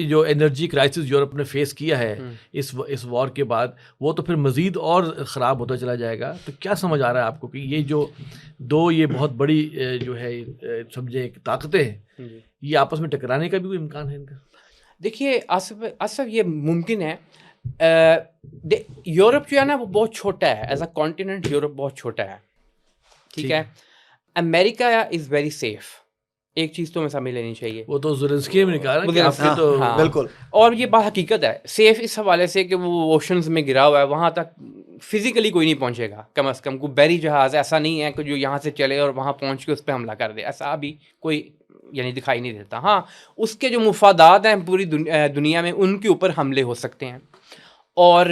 جو انرجی کرائسس یورپ نے فیس کیا ہے اس وار کے بعد وہ تو پھر مزید اور خراب ہوتا چلا جائے گا. تو کیا سمجھ آ رہا ہے آپ کو کہ یہ جو یہ بہت بڑی جو ہے سمجھے طاقتیں ہیں یہ آپس میں ٹکرانے کا بھی کوئی امکان ہے ان کا؟ دیکھیے آصف یہ ممکن ہے. یورپ جو ہے نا وہ بہت چھوٹا ہے، ایز اے کانٹیننٹ یورپ بہت چھوٹا ہے، ٹھیک ہے. امریکہ از ویری سیف، ایک چیز تو ہمیں سمجھ لینی چاہیے. وہ تو زیلنسکی نے کہا کہ آپ کے تو بالکل، اور یہ بات حقیقت ہے. سیف اس حوالے سے کہ وہ اوشنز میں گرا ہوا ہے، وہاں تک فزیکلی کوئی نہیں پہنچے گا. کم از کم کوئی بحری جہاز ایسا نہیں ہے کہ جو یہاں سے چلے اور وہاں پہنچ کے اس پہ حملہ کر دے، ایسا ابھی کوئی یعنی دکھائی نہیں دیتا. ہاں اس کے جو مفادات ہیں پوری دنیا میں ان کے اوپر حملے ہو سکتے ہیں. اور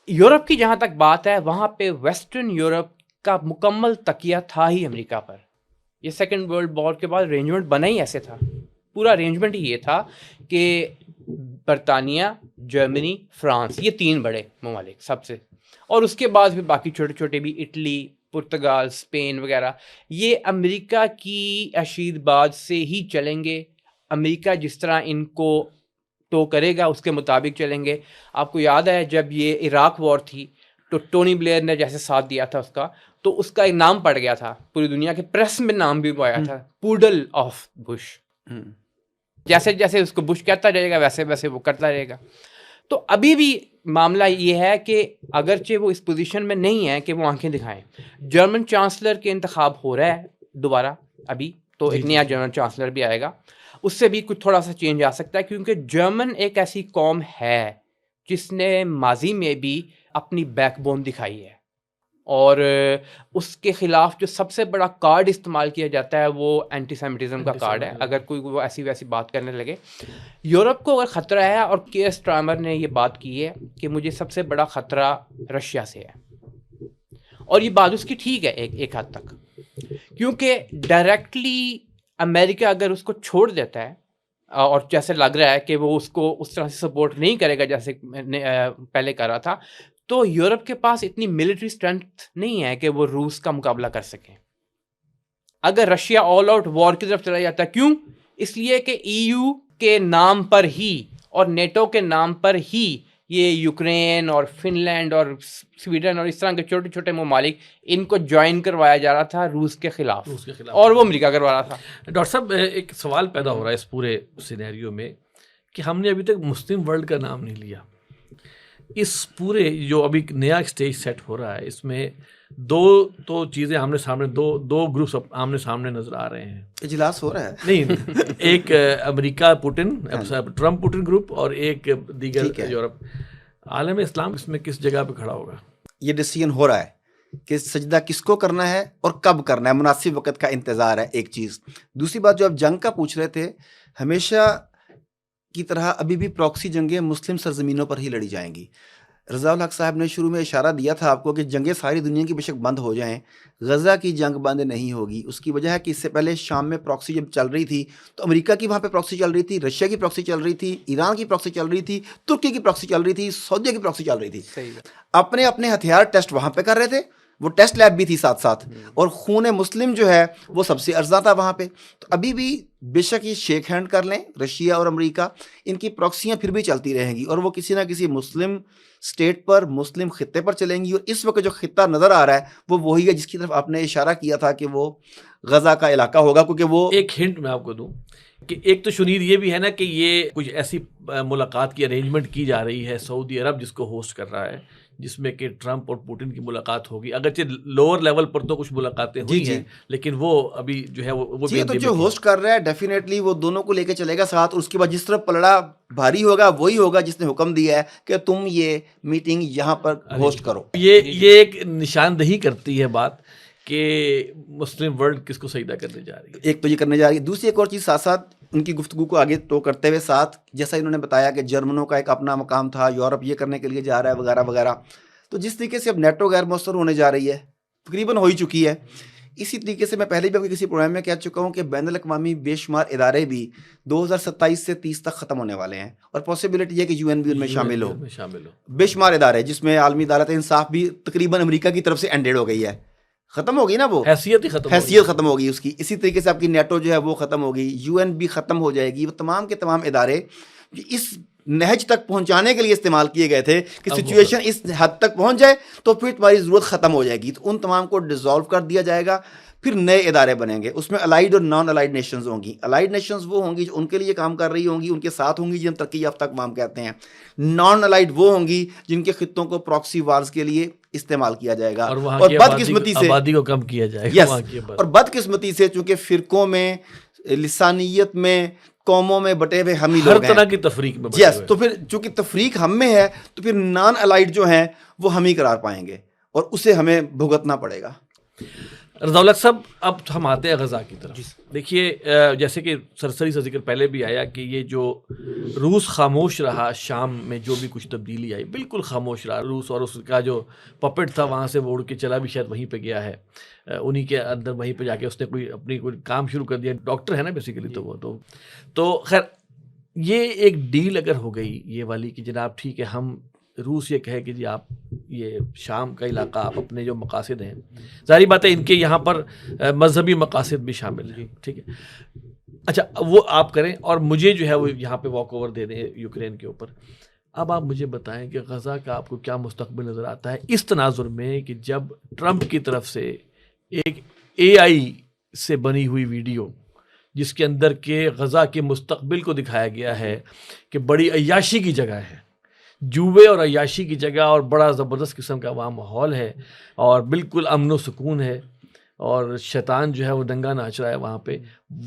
یورپ کی جہاں تک بات ہے وہاں پہ ویسٹرن یورپ کا مکمل تکیہ تھا ہی امریکہ پر. یہ سیکنڈ ورلڈ وار کے بعد ارینجمنٹ بنا ہی ایسے تھا، پورا ارینجمنٹ ہی یہ تھا کہ برطانیہ، جرمنی، فرانس، یہ تین بڑے ممالک سب سے، اور اس کے بعد پھر باقی چھوٹے چھوٹے بھی، اٹلی، پرتگال، اسپین وغیرہ، یہ امریکہ کی اشید باد سے ہی چلیں گے. امریکہ جس طرح ان کو تو کرے گا اس کے مطابق چلیں گے. آپ کو یاد ہے جب یہ عراق وار تھی تو ٹونی بلیئر نے جیسے ساتھ دیا تھا اس کا، تو اس کا ایک نام پڑ گیا تھا پوری دنیا کے پریس میں، نام بھی آیا تھا، پوڈل آف بش. جیسے جیسے اس کو بش کہتا جائے گا ویسے ویسے وہ کرتا رہے گا. تو ابھی بھی معاملہ یہ ہے کہ اگرچہ وہ اس پوزیشن میں نہیں ہے کہ وہ آنکھیں دکھائیں. جرمن چانسلر کے انتخاب ہو رہا ہے دوبارہ ابھی، تو ایک نیا جرمن چانسلر بھی آئے گا، اس سے بھی کچھ تھوڑا سا چینج آ سکتا ہے. کیونکہ جرمن ایک ایسی قوم ہے جس نے ماضی میں بھی اپنی بیک بون دکھائی ہے، اور اس کے خلاف جو سب سے بڑا کارڈ استعمال کیا جاتا ہے وہ اینٹی سیمیٹزم کا کارڈ ہے. اگر کوئی وہ ایسی ویسی بات کرنے لگے، یورپ کو اگر خطرہ ہے، اور کیئر سٹارمر نے یہ بات کی ہے کہ مجھے سب سے بڑا خطرہ رشیا سے ہے، اور یہ بات اس کی ٹھیک ہے ایک حد تک، کیونکہ ڈائریکٹلی امریکہ اگر اس کو چھوڑ دیتا ہے، اور جیسے لگ رہا ہے کہ وہ اس کو اس طرح سے سپورٹ نہیں کرے گا جیسے پہلے کر رہا تھا، تو یورپ کے پاس اتنی ملٹری اسٹرینتھ نہیں ہے کہ وہ روس کا مقابلہ کر سکیں. اگر رشیا آل آؤٹ وار کی طرف چلا جاتا ہے، کیوں؟ اس لیے کہ EU کے نام پر ہی اور نیٹو کے نام پر ہی یہ یوکرین اور فن لینڈ اور سویڈن اور اس طرح کے چھوٹے چھوٹے ممالک ان کو جوائن کروایا جا رہا تھا روس کے خلاف، اور وہ امریکہ کروا رہا تھا. ڈاکٹر صاحب ایک سوال پیدا ہو رہا ہے اس پورے سینیریو میں کہ ہم نے ابھی تک مسلم ورلڈ کا نام نہیں لیا. اس پورے جو ابھی نیا اسٹیج سیٹ ہو رہا ہے اس میں دو تو چیزیں آمنے سامنے، دو گروپس آمنے سامنے نظر آ رہے ہیں. اجلاس ہو رہا ہے نہیں، ایک امریکہ پوٹن، ٹرمپ پوٹن گروپ، اور ایک دیگر یورپ. عالم اسلام اس میں کس جگہ پہ کھڑا ہوگا؟ یہ ڈیسیژن ہو رہا ہے کہ سجدہ کس کو کرنا ہے اور کب کرنا ہے، مناسب وقت کا انتظار ہے، ایک چیز. دوسری بات جو آپ جنگ کا پوچھ رہے تھے، ہمیشہ کی طرح ابھی بھی پراکسی جنگیں مسلم سرزمینوں پر ہی لڑی جائیں گی. رضا الحق صاحب نے شروع میں اشارہ دیا تھا آپ کو کہ جنگیں ساری دنیا کی بے شک بند ہو جائیں، غزہ کی جنگ بند نہیں ہوگی. اس کی وجہ ہے کہ اس سے پہلے شام میں پراکسی جب چل رہی تھی تو امریکہ کی وہاں پہ پراکسی چل رہی تھی، رشیا کی پراکسی چل رہی تھی، ایران کی پراکسی چل رہی تھی، ترکی کی پراکسی چل رہی تھی، سعودیہ کی پراکسی چل رہی تھی. اپنے اپنے ہتھیار ٹیسٹ وہاں پہ کر رہے تھے، وہ ٹیسٹ لیب بھی تھی ساتھ ساتھ، اور خون مسلم جو ہے وہ سب سے ارزاں تھا وہاں پہ. تو ابھی بھی بے شک یہ شیک ہینڈ کر لیں رشیا اور امریکہ، ان کی پراکسیاں پھر بھی چلتی رہیں گی، اور وہ کسی نہ کسی مسلم اسٹیٹ پر، مسلم خطے پر چلیں گی. اور اس وقت جو خطہ نظر آ رہا ہے وہ وہی ہے جس کی طرف آپ نے اشارہ کیا تھا کہ وہ غزہ کا علاقہ ہوگا. کیونکہ وہ ایک ہنٹ میں آپ کو دوں کہ ایک تو شنید یہ بھی ہے نا کہ یہ کچھ ایسی ملاقات کی ارینجمنٹ کی جا رہی ہے، سعودی عرب جس کو ہوسٹ کر رہا ہے، جس میں کہ ٹرمپ اور پوٹن کی ملاقات ہوگی. اگرچہ لوور لیول پر تو کچھ ملاقاتیں ہوئی ہیں، لیکن وہ ابھی جو ہے وہ تو جو ہوسٹ کر رہا ہے ڈیفینیٹلی وہ دونوں کو لے کے چلے گا ساتھ، اور اس کے بعد جس طرح پلڑا بھاری ہوگا وہی ہوگا جس نے حکم دیا ہے کہ تم یہ میٹنگ یہاں پر ہوسٹ کرو. یہ ایک نشاندہی کرتی ہے بات کہ مسلم ورلڈ کس کو سجدہ کرنے جا رہی ہے. ایک تو یہ کرنے جا رہی ہے، دوسری ایک اور چیز ساتھ ساتھ ان کی گفتگو کو آگے تو کرتے ہوئے ساتھ، جیسا انہوں نے بتایا کہ جرمنوں کا ایک اپنا مقام تھا، یورپ یہ کرنے کے لیے جا رہا ہے وغیرہ وغیرہ. تو جس طریقے سے اب نیٹو غیر مؤثر ہونے جا رہی ہے، تقریباً ہو ہی چکی ہے، اسی طریقے سے میں پہلے بھی کسی پروگرام میں کہہ چکا ہوں کہ بین الاقوامی بے شمار ادارے بھی 2027 سے 30 تک ختم ہونے والے ہیں، اور پاسبلٹی ہے کہ UN بھی ان میں شامل ہو. بے شمار ادارے جس میں عالمی عدالت انصاف بھی تقریباً امریکہ کی طرف سے اینڈیڈ ہو گئی ہے، ختم ہوگی نا وہ حیثیت ہی ختم حیثیت ختم ہوگی اس کی. اسی طریقے سے آپ کی نیٹو جو ہے وہ ختم ہوگی, UN بھی ختم ہو جائے گی. وہ تمام کے تمام ادارے جو اس نہج تک پہنچانے کے لیے استعمال کیے گئے تھے کہ سچویشن اس حد تک پہنچ جائے تو پھر تمہاری ضرورت ختم ہو جائے گی, تو ان تمام کو ڈیزالو کر دیا جائے گا. پھر نئے ادارے بنیں گے, اس میں الائیڈ اور نان الائیڈ نیشنز ہوں گی. الائیڈ نیشنز وہ ہوں گی جو ان کے لیے کام کر رہی ہوں گی, ان کے ساتھ ہوں گی جن ترقی یافتہ اقوام کہتے ہیں. نان الائیڈ وہ ہوں گی جن کے خطوں کو پراکسی وارز کے لیے استعمال کیا جائے گا, اور بدقسمتی سے آبادی کو کم کیا جائے گا. اور بدقسمتی سے چونکہ فرقوں میں, لسانیت میں, قوموں میں بٹے ہوئے ہم ہی لوگ ہیں, ہر طرح کی تفریق میں بٹے ہوئے. تو پھر چونکہ تفریق ہم میں ہے تو پھر نان الائیڈ جو ہیں وہ ہم ہی قرار پائیں گے اور اسے ہمیں بھگتنا پڑے گا. رضا الحق صاحب, اب ہم آتے ہیں غزہ کی طرف. دیکھیے جیسے کہ سرسری سے ذکر پہلے بھی آیا کہ یہ جو روس خاموش رہا, شام میں جو بھی کچھ تبدیلی آئی بالکل خاموش رہا روس, اور اس کا جو پپٹ تھا وہاں سے وہ اڑ کے چلا بھی شاید وہیں پہ گیا ہے, انہی کے اندر وہیں پہ جا کے اس نے کوئی کام شروع کر دیا. ڈاکٹر ہے نا بیسیکلی, تو وہ تو خیر یہ ایک ڈیل اگر ہو گئی یہ والی کہ جناب ٹھیک ہے, ہم روس یہ کہے کہ جی آپ یہ شام کا علاقہ آپ اپنے جو مقاصد ہیں, ظاہری بات ہے ان کے یہاں پر مذہبی مقاصد بھی شامل ہیں, ٹھیک ہے, اچھا وہ آپ کریں اور مجھے جو ہے وہ یہاں پہ واک اوور دے دیں یوکرین کے اوپر. اب آپ مجھے بتائیں کہ غزہ کا آپ کو کیا مستقبل نظر آتا ہے اس تناظر میں کہ جب ٹرمپ کی طرف سے ایک AI سے بنی ہوئی ویڈیو جس کے اندر کہ غزہ کے مستقبل کو دکھایا گیا ہے کہ بڑی عیاشی کی جگہ ہے, جوے اور عیاشی کی جگہ, اور بڑا زبردست قسم کا وہاں ماحول ہے اور بالکل امن و سکون ہے, اور شیطان جو ہے وہ دنگا ناچ رہا ہے وہاں پہ,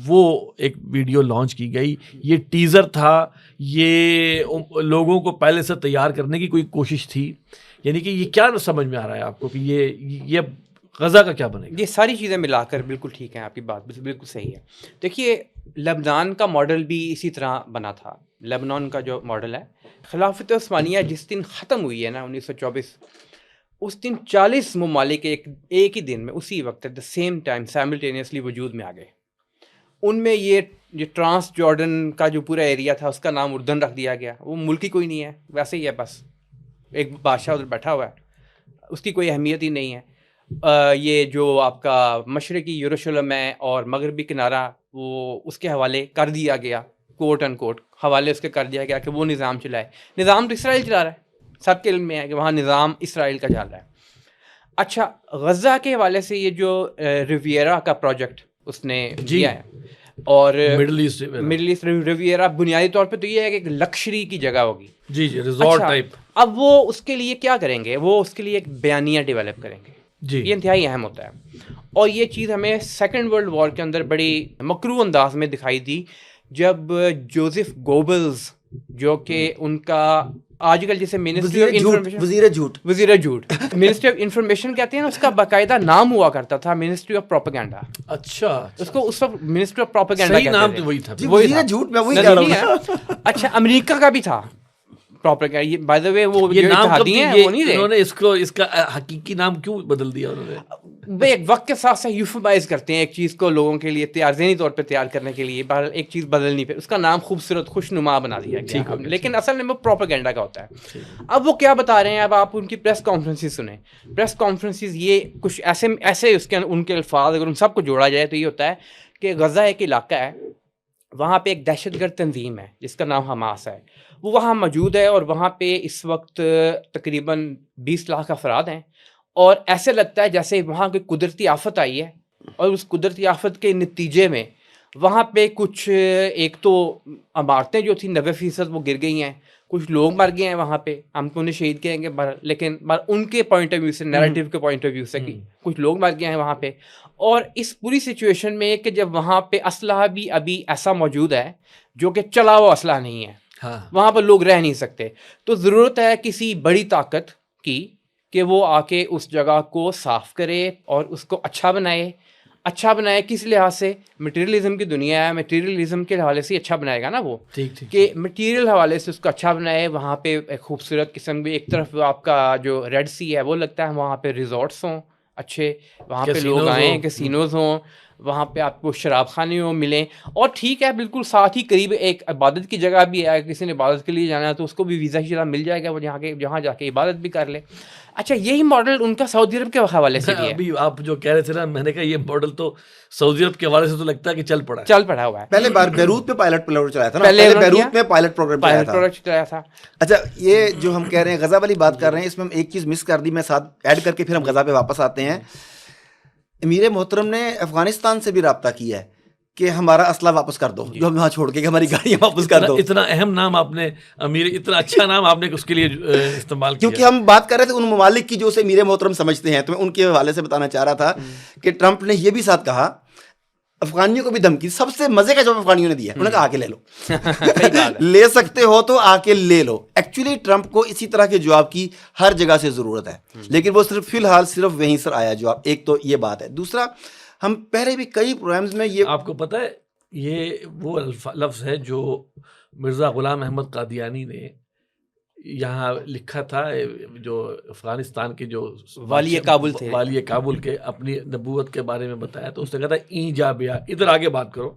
وہ ایک ویڈیو لانچ کی گئی. یہ ٹیزر تھا, یہ لوگوں کو پہلے سے تیار کرنے کی کوئی کوشش تھی, یعنی کہ یہ کیا سمجھ میں آ رہا ہے آپ کو کہ یہ غزہ کا کیا بنے گا؟ یہ ساری چیزیں ملا کر بالکل ٹھیک ہیں, آپ کی بات بالکل صحیح ہے. دیکھیے لبنان کا ماڈل بھی اسی طرح بنا تھا. لبنان کا جو ماڈل ہے, خلافت عثمانیہ جس دن ختم ہوئی ہے نا 1924, اس دن 40 ممالک ایک ہی دن میں اسی وقت at the same time simultaneously وجود میں آ گئے. ان میں یہ ٹرانس جارڈن کا جو پورا ایریا تھا اس کا نام اردن رکھ دیا گیا. وہ ملک ہی کوئی نہیں ہے, ویسے ہی ہے, بس ایک بادشاہ ادھر بیٹھا ہوا ہے, اس کی کوئی اہمیت ہی نہیں ہے. یہ جو آپ کا مشرقی یروشلم ہے اور مغربی کنارہ وہ اس کے حوالے کر دیا گیا, کوٹ ان کوٹ حوالے اس کے کر دیا گیا کہ وہ نظام چلائے. نظام تو اسرائیل چلا رہا ہے, سب کے علم میں ہے کہ وہاں نظام اسرائیل کا چل رہا ہے. اچھا غزہ کے حوالے سے یہ جو ریویرا کا پروجیکٹ اس نے دیا ہے, اور مڈل ایسٹ ریویرا بنیادی طور پہ تو یہ ہے کہ ایک لکشری کی جگہ ہوگی, جی ریزورٹ ٹائپ. اب وہ اس کے لیے کیا کریں گے, وہ اس کے لیے ایک بیانیہ ڈیولپ کریں گے. یہ انتہائی اہم ہوتا ہے, اور یہ چیز ہمیں سیکنڈ ورلڈ وار کے اندر بڑی مکروہ انداز میں دکھائی دی جب جوزف گوبلز جو کہ ان کا آج کل جیسے منسٹری آف انفارمیشن وزیر جھوٹ منسٹری آف انفارمیشن کہتے ہیں نا, اس کا باقاعدہ نام ہوا کرتا تھا منسٹری آف پروپیگنڈا. اچھا, اس کو اس وقت منسٹری آف پروپیگنڈا صحیح نام تو وہی تھا, وزیر جھوٹ میں وہی کہہ رہا ہوں. اچھا امریکہ کا بھی تھا پروپیگنڈا, بائی دا وے وہ یہ نام اتحادی ہیں وہ نہیں انہوں نے اس کا حقیقی نام کیوں بدل دیا انہوں نے؟ ایک وقت کے ساتھ ساتھ یوفمائز کرتے ہیں ایک چیز کو لوگوں کے لیے ذہنی طور پہ تیار کرنے کے لیے, بہرحال ایک چیز بدلنی, پھر اس کا نام خوبصورت خوشنما بنا دیا گیا, لیکن اصل میں وہ پروپیگنڈا کا ہوتا ہے. اب وہ کیا بتا رہے ہیں, اب آپ ان کی پریس کانفرنسز سنیں. پریس کانفرنسز یہ کچھ ایسے اس کے ان کے الفاظ اگر ان سب کو جوڑا جائے تو یہ ہوتا ہے کہ غزہ ایک علاقہ ہے, وہاں پہ ایک دہشت گرد تنظیم ہے جس کا نام حماس ہے, وہ وہاں موجود ہے, اور وہاں پہ اس وقت تقریباً 20 لاکھ افراد ہیں, اور ایسے لگتا ہے جیسے وہاں کوئی قدرتی آفت آئی ہے, اور اس قدرتی آفت کے نتیجے میں وہاں پہ کچھ ایک تو عمارتیں جو تھیں 90% وہ گر گئی ہیں, کچھ لوگ مر گئے ہیں وہاں پہ, ہم تو انہیں شہید کہیں گے, لیکن ان کے پوائنٹ آف ویو سے, نیریٹو کے پوائنٹ آف ویو سے کہ کچھ لوگ مر گئے ہیں وہاں پہ. اور اس پوری سچویشن میں کہ جب وہاں پہ اسلحہ بھی ابھی ایسا موجود ہے جو کہ چلا ہوا اسلحہ نہیں ہے, وہاں پر لوگ رہ نہیں سکتے, تو ضرورت ہے کسی بڑی طاقت کی کہ وہ آ کے اس جگہ کو صاف کرے اور اس کو اچھا بنائے کس لحاظ سے, مٹیریلزم کی دنیا ہے, مٹیریلزم کے حوالے سے اچھا بنائے گا نا وہ, کہ مٹیریل حوالے سے اس کو اچھا بنائے. وہاں پہ ایک خوبصورت قسم بھی, ایک طرف آپ کا جو ریڈ سی ہے وہ لگتا ہے وہاں پہ ریزورٹس ہوں اچھے, وہاں پہ لوگ آئیں, کیسینوز ہوں, وہاں پہ آپ کو شراب خانے میں ملیں, اور ٹھیک ہے بالکل ساتھ ہی قریب ایک عبادت کی جگہ بھی ہے, کسی نے عبادت کے لیے جانا ہے تو اس کو بھی ویزا شیزا مل جائے گا, وہ جہاں جا کے عبادت بھی کر لے. اچھا یہی ماڈل ان کا سعودی عرب کے حوالے سے بھی ہے. ابھی آپ جو کہہ رہے تھے نا, میں نے کہا یہ ماڈل تو سعودی عرب کے حوالے سے تو لگتا ہے کہ چل پڑا ہوا ہے. پہلے بار بیروت پہ پائلٹ پروگرام چلایا تھا نا, پہلے بیروت میں پائلٹ پروگرام چلایا تھا. اچھا یہ جو ہم کہہ رہے ہیں غزہ والی بات کر رہے ہیں, اس میں ہم ایک چیز مس کر دی, میں ساتھ ایڈ کر کے پھر ہم غزہ پہ واپس آتے ہیں. امیر محترم نے افغانستان سے بھی رابطہ کیا ہے کہ ہمارا اسلحہ واپس کر دو, جو ہم یہاں چھوڑ کے, ہماری گاڑیاں واپس کر دو. اتنا اہم نام آپ نے امیر, اتنا اچھا نام آپ نے اس کے لیے استعمال کیا, کیونکہ ہم بات کر رہے تھے ان ممالک کی جو اسے امیر محترم سمجھتے ہیں, تو میں ان کے حوالے سے بتانا چاہ رہا تھا کہ ٹرمپ نے یہ بھی ساتھ کہا, افغانیوں کو بھی دھمکی, سب سے مزے کا جواب افغانیوں نے دیا, انہوں نے کہا آ کے لے لو, لے سکتے ہو تو آ کے لے لو. ایکچولی ٹرمپ کو اسی طرح کے جواب کی ہر جگہ سے ضرورت ہے, لیکن وہ صرف فی الحال صرف وہیں سے آیا جواب. ایک تو یہ بات ہے. دوسرا, ہم پہلے بھی کئی پروگرامز میں یہ, آپ کو پتہ ہے یہ وہ لفظ ہے جو مرزا غلام احمد قادیانی نے یہاں لکھا تھا, جو افغانستان کے جو والی کابل تھے, والی کابل کے اپنی نبوت کے بارے میں بتایا, تو اس نے کہا تھا این جا بیا, ادھر آگے بات کرو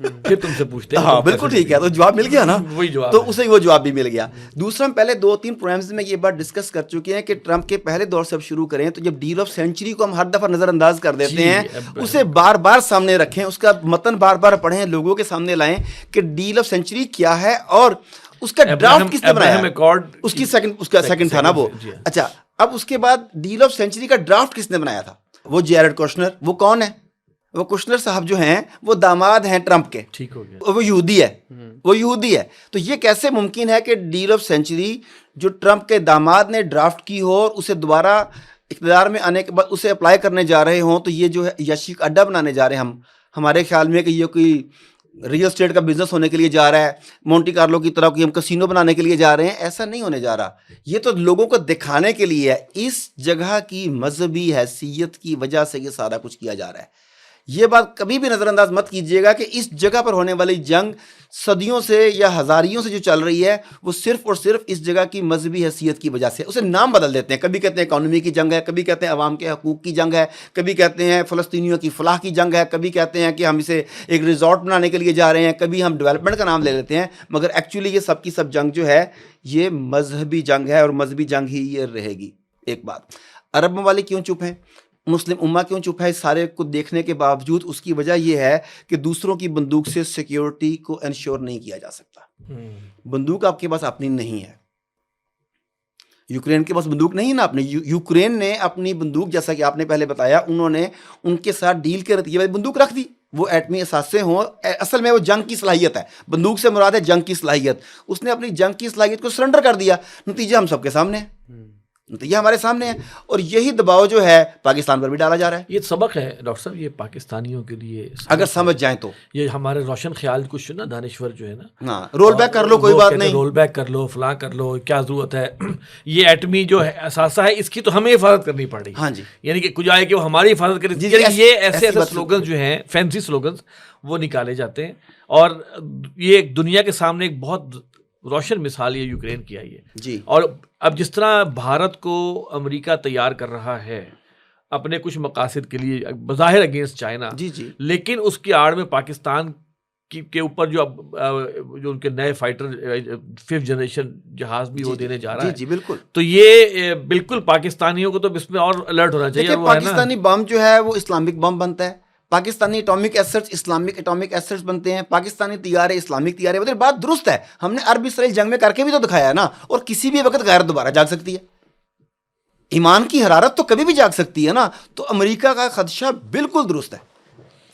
پھر تم سے پوچھتے ہیں. ہاں بالکل ٹھیک ہے, تو جواب مل گیا نا, وہی جواب, تو اسے وہ جواب بھی مل گیا. دوسرا, ہم پہلے 2-3 پروگرامز میں یہ بات ڈسکس کر چکے ہیں کہ ٹرمپ کے پہلے دور سے اب شروع کریں تو جب ڈیل آف سینچری کو ہم ہر دفعہ نظر انداز کر دیتے ہیں, اسے بار بار سامنے رکھیں, اس کا متن بار بار پڑھیں, لوگوں کے سامنے لائیں کہ ڈیل آف سینچری کیا ہے اور اس کا ڈرافٹ کس نے بنایا, اس کی اس کا سیکنڈ تھا نا وہ. اچھا, اب اس کے بعد ڈیل آف سینچری کا ڈرافٹ کس نے بنایا تھا, وہ جیرڈ کوشنر. وہ کون ہے, وہ کوشنر صاحب جو ہیں وہ داماد ہیں ٹرمپ کے, ٹھیک ہو گیا, وہ یہودی ہے. تو یہ کیسے ممکن ہے کہ ڈیل آف سینچری جو ٹرمپ کے داماد نے ڈرافٹ کی ہو اور اسے دوبارہ اقتدار میں آنے کے بعد اسے اپلائی کرنے جا رہے ہوں, تو یہ جو ہے یشی کا اڈا بنانے جا رہے ہیں ہمارے خیال میں کہ یہ کوئی ریئل اسٹیٹ کا بزنس ہونے کے لیے جا رہا ہے, مونٹی کارلو کی طرح کوئی ہم کسینو بنانے کے لیے جا رہے ہیں. ایسا نہیں ہونے جا رہا, یہ تو لوگوں کو دکھانے کے لیے ہے. اس جگہ کی مذہبی حیثیت کی وجہ سے یہ سارا کچھ کیا جا رہا ہے. یہ بات کبھی بھی نظر انداز مت کیجیے گا کہ اس جگہ پر ہونے والی جنگ صدیوں سے یا ہزاریوں سے جو چل رہی ہے وہ صرف اور صرف اس جگہ کی مذہبی حیثیت کی وجہ سے. اسے نام بدل دیتے ہیں, کبھی کہتے ہیں اکانومی کی جنگ ہے, کبھی کہتے ہیں عوام کے حقوق کی جنگ ہے, کبھی کہتے ہیں فلسطینیوں کی فلاح کی جنگ ہے, کبھی کہتے ہیں کہ ہم اسے ایک ریزورٹ بنانے کے لیے جا رہے ہیں, کبھی ہم ڈیولپمنٹ کا نام لے لیتے ہیں. مگر ایکچولی یہ سب کی سب جنگ جو ہے یہ مذہبی جنگ ہے, اور مذہبی جنگ ہی یہ رہے گی. ایک بات, عرب ممالک کیوں چپ ہیں, مسلم امہ کیوں چپ ہے اس سارے کو دیکھنے کے باوجود, اس کی وجہ یہ ہے کہ دوسروں کی بندوق سے سیکیورٹی کو انشور نہیں کیا جا سکتا. بندوق آپ کے پاس اپنی نہیں ہے, یوکرین کے پاس بندوق نہیں ہے نا اپنی. یوکرین نے اپنی بندوق, جیسا کہ آپ نے پہلے بتایا, انہوں نے ان کے ساتھ ڈیل کے نتیجے میں بندوق رکھ دی. وہ ایٹمی اثاثے ہوں, اصل میں وہ جنگ کی صلاحیت ہے, بندوق سے مراد ہے جنگ کی صلاحیت. اس نے اپنی جنگ کی صلاحیت کو سرنڈر کر دیا, نتیجہ ہم سب کے سامنے ہے, نتیجہ ہمارے سامنے ہے. اور یہی دباؤ جو ہے پاکستان پر بھی ڈالا جا رہا ہے. یہ سبق ہے ڈاکٹر صاحب, یہ پاکستانیوں کے لیے اگر سمجھ جائیں تو. یہ ہمارے روشن خیال کچھ نا دانشور جو ہے نا, ہاں رول بیک کر لو, کوئی بات نہیں, رول بیک کر لو, فلاں کر لو, کیا ضرورت ہے. یہ ایٹمی جو ہے اثاثہ ہے, اس کی تو ہمیں حفاظت کرنی پڑ رہی ہے. ہاں جی, یعنی کہ کچھ آئے کہ وہ ہماری حفاظت کرے. یہ ایسے سلوگن جو ہیں, فینسی سلوگنز, وہ نکالے جاتے ہیں. اور یہ ایک دنیا کے سامنے ایک بہت روشن مثال یہ یوکرین کی آئی ہے جی. اور اب جس طرح بھارت کو امریکہ تیار کر رہا ہے اپنے کچھ مقاصد کے لیے بظاہر اگینسٹ چائنا, جی جی, لیکن اس کی آڑ میں پاکستان کے اوپر جو ان کے نئے فائٹر 5th جنریشن جہاز بھی وہ دینے جا رہا ہے. جی بالکل. تو یہ بالکل پاکستانیوں کو تو اس میں اور الرٹ ہونا چاہیے. پاکستانی بم جو ہے وہ اسلامک بم بنتا ہے, Pakistani atomic assets Islamic atomic assets بنتے ہیں, پاکستانی طیارے اسلامک طیارے. مطلب بات درست ہے, ہم نے عرب اسرائیل جنگ میں کر کے بھی تو دکھایا ہے نا. اور کسی بھی وقت غیرت دوبارہ جاگ سکتی ہے, ایمان کی حرارت تو کبھی بھی جاگ سکتی ہے نا. تو امریکہ کا خدشہ بالکل درست ہے,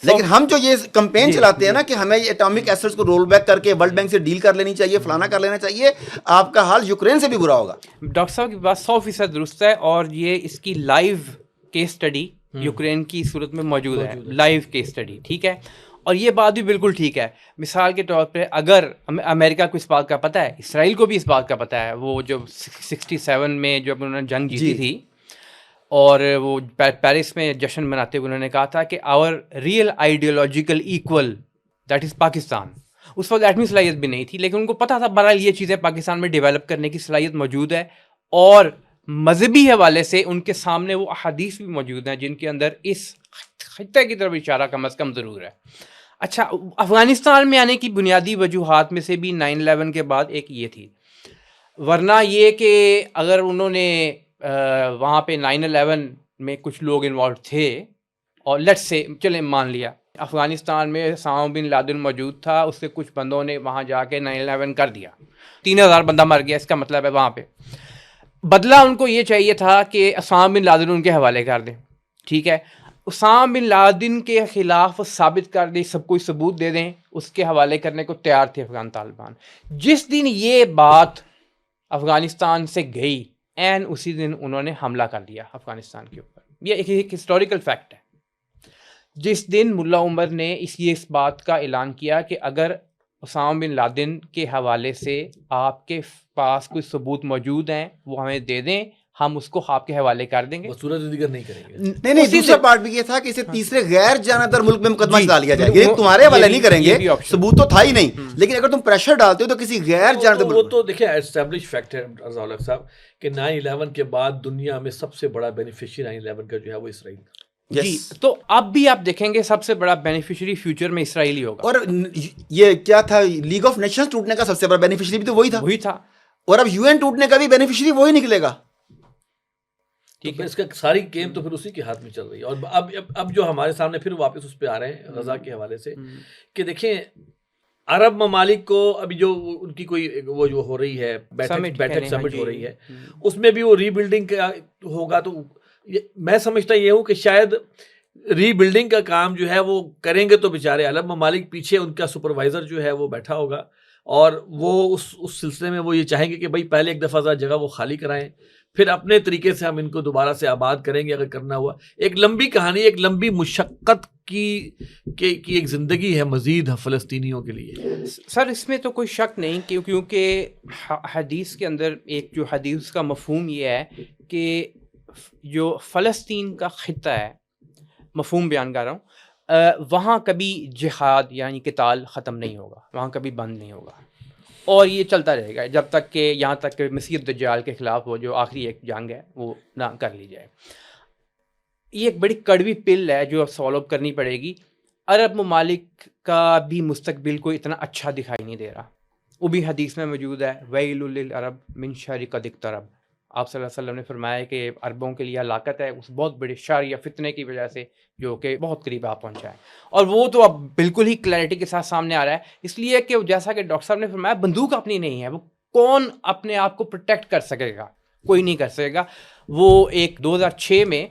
لیکن ہم جو یہ کمپین چلاتے ہیں نا کہ ہمیں یہ اٹامک ایسٹس کو رول بیک کر کے ورلڈ بینک سے ڈیل کر لینی چاہیے, فلانا کر لینا چاہیے, آپ کا حال یوکرین سے بھی برا ہوگا. ڈاکٹر صاحب کی بات 100% درست ہے, اور یہ اس کی لائیو کیس اسٹڈی یوکرین کی صورت میں موجود ہے, لائیو کیس اسٹڈی, ٹھیک ہے. اور یہ بات بھی بالکل ٹھیک ہے. مثال کے طور پہ اگر امریکہ کو اس بات کا پتہ ہے, اسرائیل کو بھی اس بات کا پتہ ہے, وہ جو 67 میں جب انہوں نے جنگ جیتی تھی اور وہ پیرس میں جشن مناتے ہوئے انہوں نے کہا تھا کہ our real ideological equal that is Pakistan. اس وقت ایٹمی صلاحیت بھی نہیں تھی, لیکن ان کو پتہ تھا بہرحال یہ چیزیں پاکستان میں ڈیولپ کرنے کی صلاحیت موجود ہے, اور مذہبی حوالے سے ان کے سامنے وہ احادیث بھی موجود ہیں جن کے اندر اس خطے کی طرف اشارہ کم از کم ضرور ہے. اچھا, افغانستان میں آنے کی بنیادی وجوہات میں سے بھی 9/11 کے بعد ایک یہ تھی, ورنہ یہ کہ اگر انہوں نے وہاں پہ 9/11 میں کچھ لوگ انوالو تھے اور لیٹ سے چلیں مان لیا افغانستان میں اسامہ بن لادن موجود تھا, اس سے کچھ بندوں نے وہاں جا کے 9/11 کر دیا, 3000 بندہ مر گیا, اس کا مطلب ہے وہاں پہ بدلہ ان کو یہ چاہیے تھا کہ اسامہ بن لادن ان کے حوالے کر دیں. ٹھیک ہے, اسامہ بن لادن کے خلاف ثابت کر دیں, سب کوئی ثبوت دے دیں, اس کے حوالے کرنے کو تیار تھے افغان طالبان. جس دن یہ بات افغانستان سے گئی این اسی دن انہوں نے حملہ کر دیا افغانستان کے اوپر. یہ ایک ہسٹوریکل فیکٹ ہے. جس دن ملا عمر نے اس بات کا اعلان کیا کہ اگر اسامہ بن لادن کے حوالے سے آپ کے پاس کوئی ثبوت موجود ہیں وہ ہمیں دے دیں, ہم اس کو آپ کے حوالے کر دیں گے. صورت دیگر نہیں کریں گے. نہیں, دوسرا پارٹ بھی یہ تھا کہ اسے تیسرے غیر جانبدار ملک میں مقدمہ چلا لیا جائے. یہ تمہارے حوالے نہیں کریں گے, ثبوت تو تھا ہی نہیں, لیکن اگر تم پریشر ڈالتے ہو تو کسی غیر جانبدار, وہ تو دیکھیں اسٹیبلش فیکٹ ہے رضا الحق صاحب کہ 9/11 کے بعد دنیا میں سب سے بڑا بینیفیشری 9/11 کا جو ہے وہ اسرائیل تھا. جی, تو اب بھی آپ دیکھیں گے سب سے بڑا بینیفیشری فیوچر میں اسرائیلی ہوگا. اور یہ کیا تھا, لیگ آف نیشنز ٹوٹنے کا سب سے بڑا بینیفیشری بھی تو وہی تھا, اور اب UN ٹوٹنے کا بھی بینیفیشری وہی نکلے گا. ٹھیک ہے, اس کا ساری گیم تو پھر اسی کے ہاتھ میں چل رہی ہے. اور اب جو ہمارے سامنے پھر واپس اس پہ آ رہے ہیں غزہ کے حوالے سے کہ دیکھیں عرب ممالک کو ابھی جو ان کی کوئی وہ جو ہو رہی ہے بیٹھک سمٹ ہو رہی ہے, اس میں بھی وہ ری بلڈنگ کا ہوگا. تو میں سمجھتا یہ ہوں کہ شاید ری بلڈنگ کا کام جو ہے وہ کریں گے تو بیچارے عرب ممالک پیچھے ان کا سپروائزر جو ہے وہ بیٹھا ہوگا, اور وہ اس سلسلے میں وہ یہ چاہیں گے کہ بھائی پہلے ایک دفعہ جگہ وہ خالی کرائیں, پھر اپنے طریقے سے ہم ان کو دوبارہ سے آباد کریں گے اگر کرنا ہوا. ایک لمبی کہانی, ایک لمبی مشقت کی ایک زندگی ہے مزید فلسطینیوں کے لیے. سر اس میں تو کوئی شک نہیں کیونکہ حدیث کے اندر ایک جو حدیث کا مفہوم یہ ہے کہ جو فلسطین کا خطہ ہے, مفہوم بیان کر رہا ہوں, وہاں کبھی جہاد یعنی قتال ختم نہیں ہوگا, وہاں کبھی بند نہیں ہوگا, اور یہ چلتا رہے گا جب تک کہ یہاں تک کہ مسیح دجال کے خلاف وہ جو آخری ایک جنگ ہے وہ نہ کر لی جائے. یہ ایک بڑی کڑوی پل ہے جو سالو کرنی پڑے گی. عرب ممالک کا بھی مستقبل کوئی اتنا اچھا دکھائی نہیں دے رہا, وہ بھی حدیث میں موجود ہے, ویل للعرب من شر قد اقترب. آپ صلی اللہ علیہ وسلم نے فرمایا کہ عربوں کے لیے ہلاکت ہے اس بہت بڑے شر یا فتنے کی وجہ سے جو کہ بہت قریب آ پہنچا ہے, اور وہ تو اب بالکل ہی کلیئرٹی کے ساتھ سامنے آ رہا ہے. اس لیے کہ جیسا کہ ڈاکٹر صاحب نے فرمایا بندوق اپنی نہیں ہے, وہ کون اپنے آپ کو پروٹیکٹ کر سکے گا, کوئی نہیں کر سکے گا. وہ ایک 2006 میں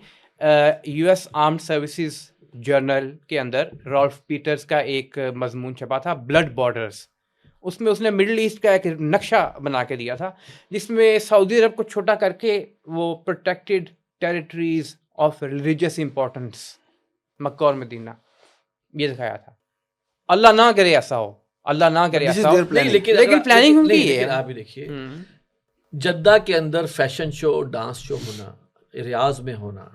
US آرمڈ سروسز جرنل کے اندر رالف پیٹرز کا ایک مضمون چھپا تھا, بلڈ بارڈرز. اس میں اس نے مڈل ایسٹ کا ایک نقشہ بنا کے دیا تھا جس میں سعودی عرب کو چھوٹا کر کے وہ protected territories of religious importance Mecca اور مدینہ یہ دکھایا تھا. اللہ نہ کرے ایسا ہو, اللہ نہ کرے ایسا ہو, لیکن پلاننگ ان کی ہے. آپ بھی دیکھیے جدہ کے اندر فیشن شو, ڈانس شو ہونا, ریاض میں ہونا,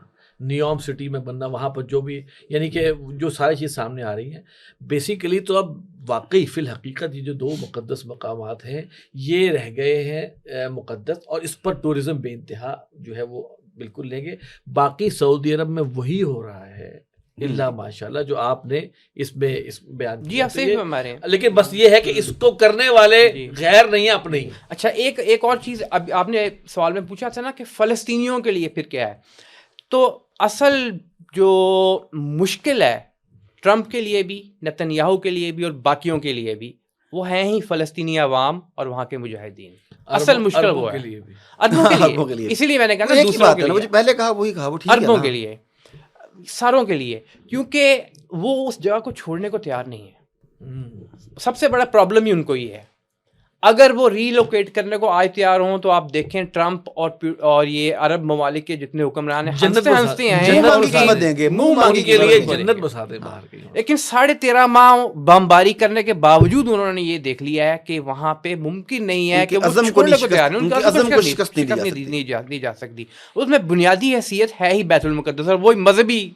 نیوم سٹی میں بننا, وہاں پر جو بھی یعنی کہ جو ساری چیز سامنے آ رہی ہیں بیسیکلی, تو اب واقعی فی الحقیقت یہ جو 2 مقدس مقامات ہیں یہ رہ گئے ہیں مقدس, اور اس پر ٹورزم بے انتہا جو ہے وہ بالکل لیں گے. باقی سعودی عرب میں وہی ہو رہا ہے اللہ ماشاءاللہ جو آپ نے اس بیان جی آپ صحیح ہمارے, لیکن بس یہ ہے کہ اس کو کرنے والے غیر نہیں ہیں اپنے ہی. اچھا ایک اور چیز اب آپ نے سوال میں پوچھا تھا نا کہ فلسطینیوں کے لیے پھر کیا ہے, تو اصل جو مشکل ہے ٹرمپ کے لیے بھی, نتنیاہو کے لیے بھی اور باقیوں کے لیے بھی, وہ ہیں ہی فلسطینی عوام اور وہاں کے مجاہدین. اصل مشکل وہ ہے اربوں کے لیے, اسی لیے میں نے کہا دوسروں کے لیے, پہلے کہا وہی کہا, وہ ٹھیک ہے اربوں کے لیے, ساروں کے لیے, کیونکہ وہ اس جگہ کو چھوڑنے کو تیار نہیں ہے. سب سے بڑا پرابلم ہی ان کو یہ ہے. اگر وہ ری لوکیٹ کرنے کو آج تیار ہوں تو آپ دیکھیں ٹرمپ اور یہ عرب ممالک کے جتنے حکمران ہیں ہنستے ہیں, لیکن 13.5 ماہ بمباری کرنے کے باوجود انہوں نے یہ دیکھ لیا ہے کہ وہاں پہ ممکن نہیں ہے کہ وہ چھوڑنے کو تیار ہیں, ان کا عزم کو شکست نہیں جا سکتی. اس میں بنیادی حیثیت ہے ہی بیت المقدس, اور وہی مذہبی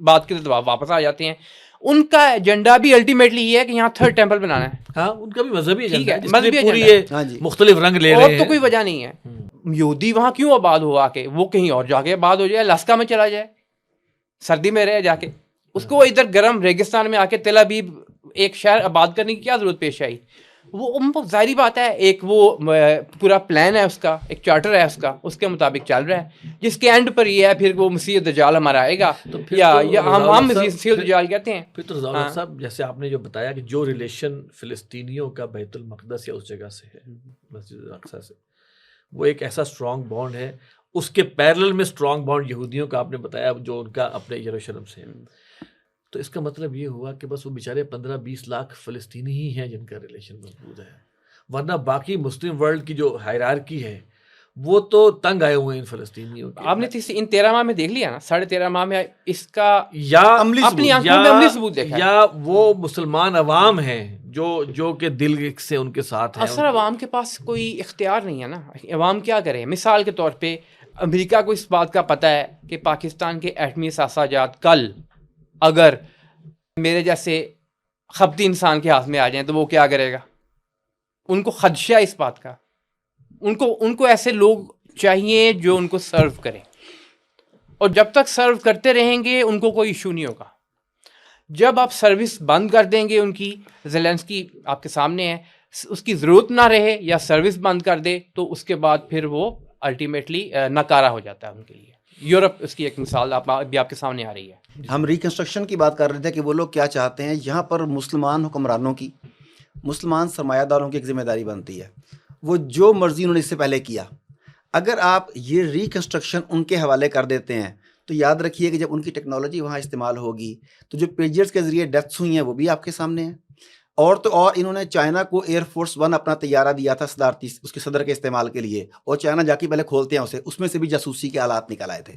بات کے واپس آ جاتے ہیں. ان کا ایجنڈا بھی الٹیمیٹلی یہ ہے کہ یہاں 3rd ٹیمپل بنانا ہے. ہاں ان کا بھی مذہبی ایجنڈا ہے, مذہبی پوری مختلف رنگ لے رہے ہیں, اور تو کوئی وجہ نہیں ہے. یہودی وہاں کیوں آباد ہوا کہ وہ کہیں اور جا کے آباد ہو جائے, الاسکا میں چلا جائے, سردی میں رہے جا کے, اس کو ادھر گرم ریگستان میں آ کے تل ابیب ایک شہر آباد کرنے کی کیا ضرورت پیش آئی؟ وہ ظاہری بات ہے, ایک وہ پورا پلان ہے اس کا, ایک چارٹر ہے اس کے مطابق چل رہا ہے, جس کے اینڈ پر یہ ہے پھر وہ مسیح دجال ہمارا آئے گا, یا ہم مسیح دجال کہتے ہیں. پھر تو رضا صاحب جیسے آپ نے جو بتایا کہ جو ریلیشن فلسطینیوں کا بیت المقدس یا اس جگہ سے ہے, مسجد اقصی سے, وہ ایک ایسا اسٹرانگ بانڈ ہے, اس کے پیرلل میں اسٹرانگ بانڈ یہودیوں کا آپ نے بتایا جو ان کا اپنے یروشلم سے ہے. تو اس کا مطلب یہ ہوا کہ بس وہ بیچارے 15-20 لاکھ فلسطینی ہی ہیں جن کا ریلیشن مضبوط ہے, ورنہ باقی مسلم ورلڈ کی جو ہائرارکی ہے وہ تو تنگ آئے ہوئے ہیں ان فلسطینیوں کے. آپ نے ان 13 ماہ میں دیکھ لیا نا, 13.5 ماہ میں اس کا یا اپنی آنکھوں میں عملی ثبوت دیکھا, یا وہ مسلمان عوام ہیں جو کہ دل سے ان کے ساتھ ہیں. اثر عوام کے پاس کوئی اختیار نہیں ہے نا, عوام کیا کرے؟ مثال کے طور پہ امریکہ کو اس بات کا پتہ ہے کہ پاکستان کے ایٹمی اثاثہ جات کل اگر میرے جیسے خبتی انسان کے ہاتھ میں آ جائیں تو وہ کیا کرے گا؟ ان کو خدشہ ہے اس بات کا. ان کو ایسے لوگ چاہیے جو ان کو سرو کریں, اور جب تک سرو کرتے رہیں گے ان کو کوئی ایشو نہیں ہوگا. جب آپ سروس بند کر دیں گے ان کی, زیلنسکی آپ کے سامنے ہے, اس کی ضرورت نہ رہے یا سروس بند کر دے تو اس کے بعد پھر وہ الٹیمیٹلی ناکارہ ہو جاتا ہے ان کے لیے. یورپ اس کی ایک مثال بھی آپ کے سامنے آ رہی ہے. ہم ریکنسٹرکشن کی بات کر رہے تھے کہ وہ لوگ کیا چاہتے ہیں. یہاں پر مسلمان حکمرانوں کی, مسلمان سرمایہ داروں کی ایک ذمہ داری بنتی ہے, وہ جو مرضی انہوں نے اس سے پہلے کیا, اگر آپ یہ ریکنسٹرکشن ان کے حوالے کر دیتے ہیں تو یاد رکھیے کہ جب ان کی ٹیکنالوجی وہاں استعمال ہوگی تو جو پیجرز کے ذریعے ڈیتھس ہوئی ہیں وہ بھی آپ کے سامنے ہیں. اور تو اور انہوں نے چائنا کو ایئر فورس 1 اپنا طیارہ دیا تھا صدارتی, اس کے صدر کے استعمال کے لیے, اور چائنا جا کے پہلے کھولتے ہیں اسے, اس میں سے بھی جاسوسی کے آلات نکل آئے تھے.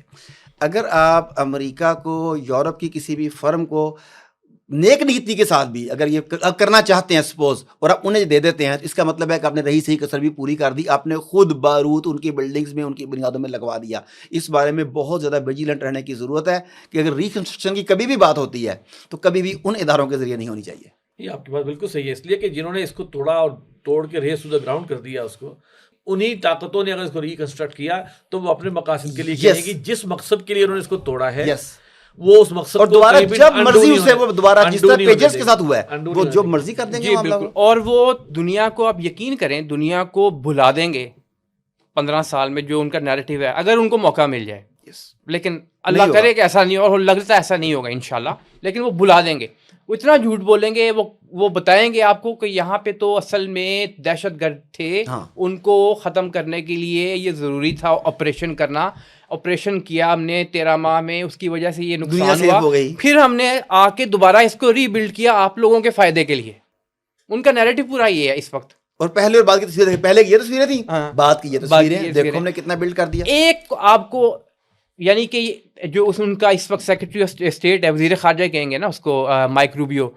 اگر آپ امریکہ کو, یورپ کی کسی بھی فرم کو نیک نیتی کے ساتھ بھی اگر یہ کرنا چاہتے ہیں سپوز, اور آپ انہیں دے دیتے ہیں, اس کا مطلب ہے کہ آپ نے رہی صحیح کسر بھی پوری کر دی, آپ نے خود بارود ان کی بلڈنگز میں, ان کی بنیادوں میں لگوا دیا. اس بارے میں بہت زیادہ ویجیلنٹ رہنے کی ضرورت ہے کہ اگر ریکنسٹرکشن کی کبھی بھی بات ہوتی ہے تو کبھی بھی ان اداروں کے ذریعے نہیں ہونی چاہیے. یہ آپ کی بات بالکل صحیح ہے, اس لیے کہ جنہوں نے اس کو توڑا اور توڑ کے ریس ٹو دا گراؤنڈ کر دیا اس کو, انہی طاقتوں نے اگر اس کو ریکنسٹرکٹ کیا تو وہ اپنے مقاصد کے لیے کریں گی. جس مقصد کے لیے انہوں نے اس کو توڑا ہے وہ اس مقصد اور دوبارہ جب مرضی اسے وہ دوبارہ جس طرح پیجرز کے ساتھ ہوا ہے وہ جو مرضی کر دیں گے معاملہ. اور وہ دنیا کو, آپ یقین کریں, دنیا کو بھلا دیں گے 15 سال میں جو ان کا نیریٹو ہے, اگر ان کو موقع مل جائے. لیکن اللہ کرے کہ ایسا نہیں ہو, اور لگتا ہے ایسا نہیں ہوگا انشاءاللہ, لیکن وہ بھلا دیں گے. وہ اتنا جھوٹ بولیں گے, وہ بتائیں گے آپ کو کہ یہاں پہ تو اصل میں دہشت گرد تھے, ان کو ختم کرنے کے لیے یہ ضروری تھا آپریشن کرنا. آپریشن کیا ہم نے 13 ماہ میں, اس کی وجہ سے یہ نقصان ہوا, پھر ہم نے آ کے دوبارہ اس کو ری بلڈ کیا آپ لوگوں کے فائدے کے لیے. ان کا نیریٹو پورا یہ ہے اس وقت. اور پہلے اور بعد کی تصویریں, پہلے کی یہ تصویریں تھیں, بعد کی یہ تصویریں, دیکھو ہم نے کتنا بلڈ کر دیا. ایک آپ کو یعنی کہ جو ان کا اس وقت سیکرٹری آف اسٹیٹ ہے, وزیر خارجہ کہیں گے نا اس کو, مائک روبیو,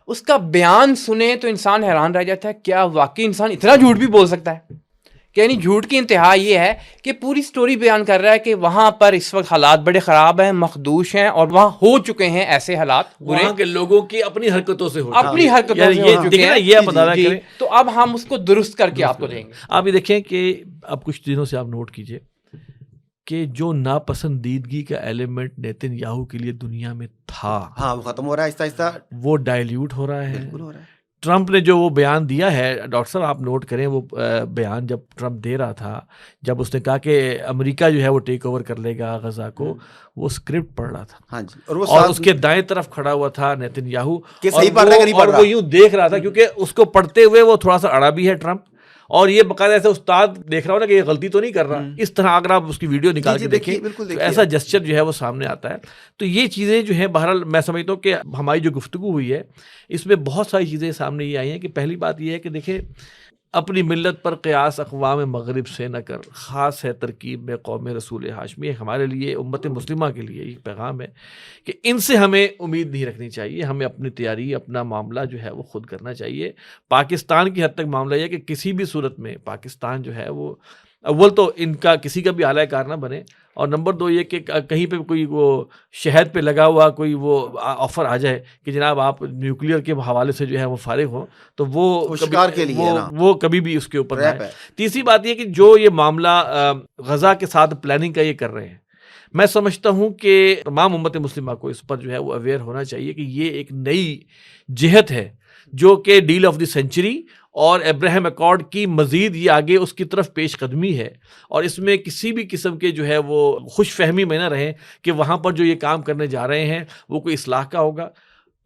اس کا بیان سنیں تو انسان حیران رہ جاتا ہے, کیا واقعی انسان اتنا جھوٹ بھی بول سکتا ہے؟ کہ یعنی جھوٹ کی انتہا یہ ہے کہ پوری سٹوری بیان کر رہا ہے کہ وہاں پر اس وقت حالات بڑے خراب ہیں, مخدوش ہیں, اور وہاں ہو چکے ہیں ایسے حالات وہاں کے لوگوں کی اپنی حرکتوں سے اپنی حرکتوں سے ہو چکے ہیں. یہ بتا رہا ہے, تو اب ہم اس کو درست کر کے آپ کو دیں گے. آپ یہ دیکھیں کہ اب کچھ دنوں سے آپ نوٹ کیجئے کہ جو ناپسندیدگی کا ایلیمنٹ نیتن یاہو کے لیے دنیا میں تھا, وہ ختم ہو رہا ہے آہستہ آہستہ, وہ ڈائلیوٹ ہو رہا ہے. بالکل ہو رہا ہے. ٹرمپ نے جو وہ بیان دیا ہے, ڈاکٹر صاحب آپ نوٹ کریں, وہ بیان جب ٹرمپ دے رہا تھا, جب اس نے کہا کہ امریکہ جو ہے وہ ٹیک اوور کر لے گا غزہ کو, وہ اسکرپٹ پڑھ رہا تھا. ہاں جی, اور اس کے دائیں طرف کھڑا ہوا تھا نیتن یاہو, اور وہ یوں دیکھ رہا تھا, کیونکہ اس کو پڑھتے ہوئے وہ تھوڑا سا اڑا بھی ہے ٹرمپ, اور یہ باقاعدہ ایسا استاد دیکھ رہا ہو نا کہ یہ غلطی تو نہیں کر رہا, اس طرح اگر آپ اس کی ویڈیو نکال کے دیکھیں تو ایسا جسچر جو ہے وہ سامنے آتا ہے. تو یہ چیزیں جو ہیں, بہرحال میں سمجھتا ہوں کہ ہماری جو گفتگو ہوئی ہے اس میں بہت ساری چیزیں سامنے یہ آئی ہیں کہ پہلی بات یہ ہے کہ دیکھیں, اپنی ملت پر قیاس اقوام مغرب سے نہ کر, خاص ہے ترکیب میں قوم رسول ہاشمی. ہمارے لیے, امت مسلمہ کے لیے یہ پیغام ہے کہ ان سے ہمیں امید نہیں رکھنی چاہیے, ہمیں اپنی تیاری, اپنا معاملہ جو ہے وہ خود کرنا چاہیے. پاکستان کی حد تک معاملہ یہ ہے کہ کسی بھی صورت میں پاکستان جو ہے وہ اول تو ان کا کسی کا بھی اعلی کار نہ بنے، اور نمبر دو یہ کہ کہیں پہ کوئی وہ شہد پہ لگا ہوا کوئی وہ آفر آ جائے کہ جناب آپ نیوکلیئر کے حوالے سے جو ہے وہ فارغ ہوں، تو وہ شکار کے لیے نا، وہ کبھی بھی اس کے اوپر نہ ٹریپ آئے۔ ہے۔ تیسری بات یہ کہ جو یہ معاملہ غزہ کے ساتھ پلاننگ کا یہ کر رہے ہیں، میں سمجھتا ہوں کہ تمام امت مسلمہ کو اس پر جو ہے وہ اویئر ہونا چاہیے کہ یہ ایک نئی جہت ہے جو کہ ڈیل آف دی سینچری اور ابراہیم ایکارڈ کی مزید یہ آگے اس کی طرف پیش قدمی ہے، اور اس میں کسی بھی قسم کے جو ہے وہ خوش فہمی میں نہ رہیں کہ وہاں پر جو یہ کام کرنے جا رہے ہیں وہ کوئی اصلاح کا ہوگا۔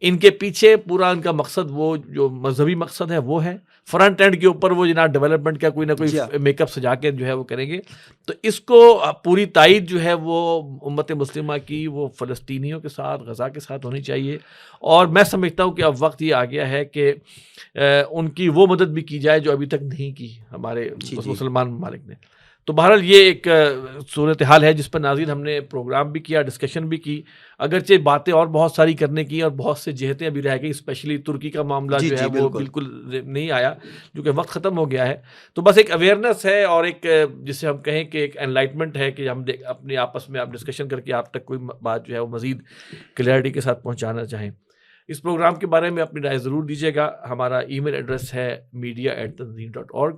ان کے پیچھے پورا ان کا مقصد وہ جو مذہبی مقصد ہے وہ ہے، فرنٹ اینڈ کے اوپر وہ جناب ڈیولپمنٹ کا کوئی نہ کوئی میک اپ سجا کے جو ہے وہ کریں گے۔ تو اس کو پوری تائید جو ہے وہ امت مسلمہ کی وہ فلسطینیوں کے ساتھ، غزہ کے ساتھ ہونی چاہیے، اور میں سمجھتا ہوں کہ اب وقت یہ آ گیا ہے کہ ان کی وہ مدد بھی کی جائے جو ابھی تک نہیں کی ہمارے مسلمان ممالک نے۔ تو بہرحال یہ ایک صورتحال ہے جس پر ناظرین ہم نے پروگرام بھی کیا، ڈسکشن بھی کی، اگرچہ باتیں اور بہت ساری کرنے کی اور بہت سے جہتیں ابھی رہ گئی، اسپیشلی ترکی کا معاملہ جو ہے وہ بالکل نہیں آیا جو کہ وقت ختم ہو گیا ہے۔ تو بس ایک اویئرنیس ہے اور ایک جسے ہم کہیں کہ ایک انلائٹمنٹ ہے کہ ہم اپنے آپس میں آپ ڈسکشن کر کے آپ تک کوئی بات جو ہے وہ مزید کلیئرٹی کے ساتھ پہنچانا چاہیں۔ اس پروگرام کے بارے میں اپنی رائے ضرور دیجیے گا۔ ہمارا ای میل ایڈریس ہے media@tanzeen.org۔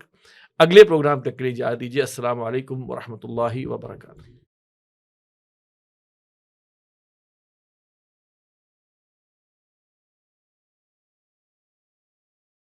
اگلے پروگرام تک کے لیے اجازت دیجیے۔ السلام علیکم ورحمۃ اللہ وبرکاتہ۔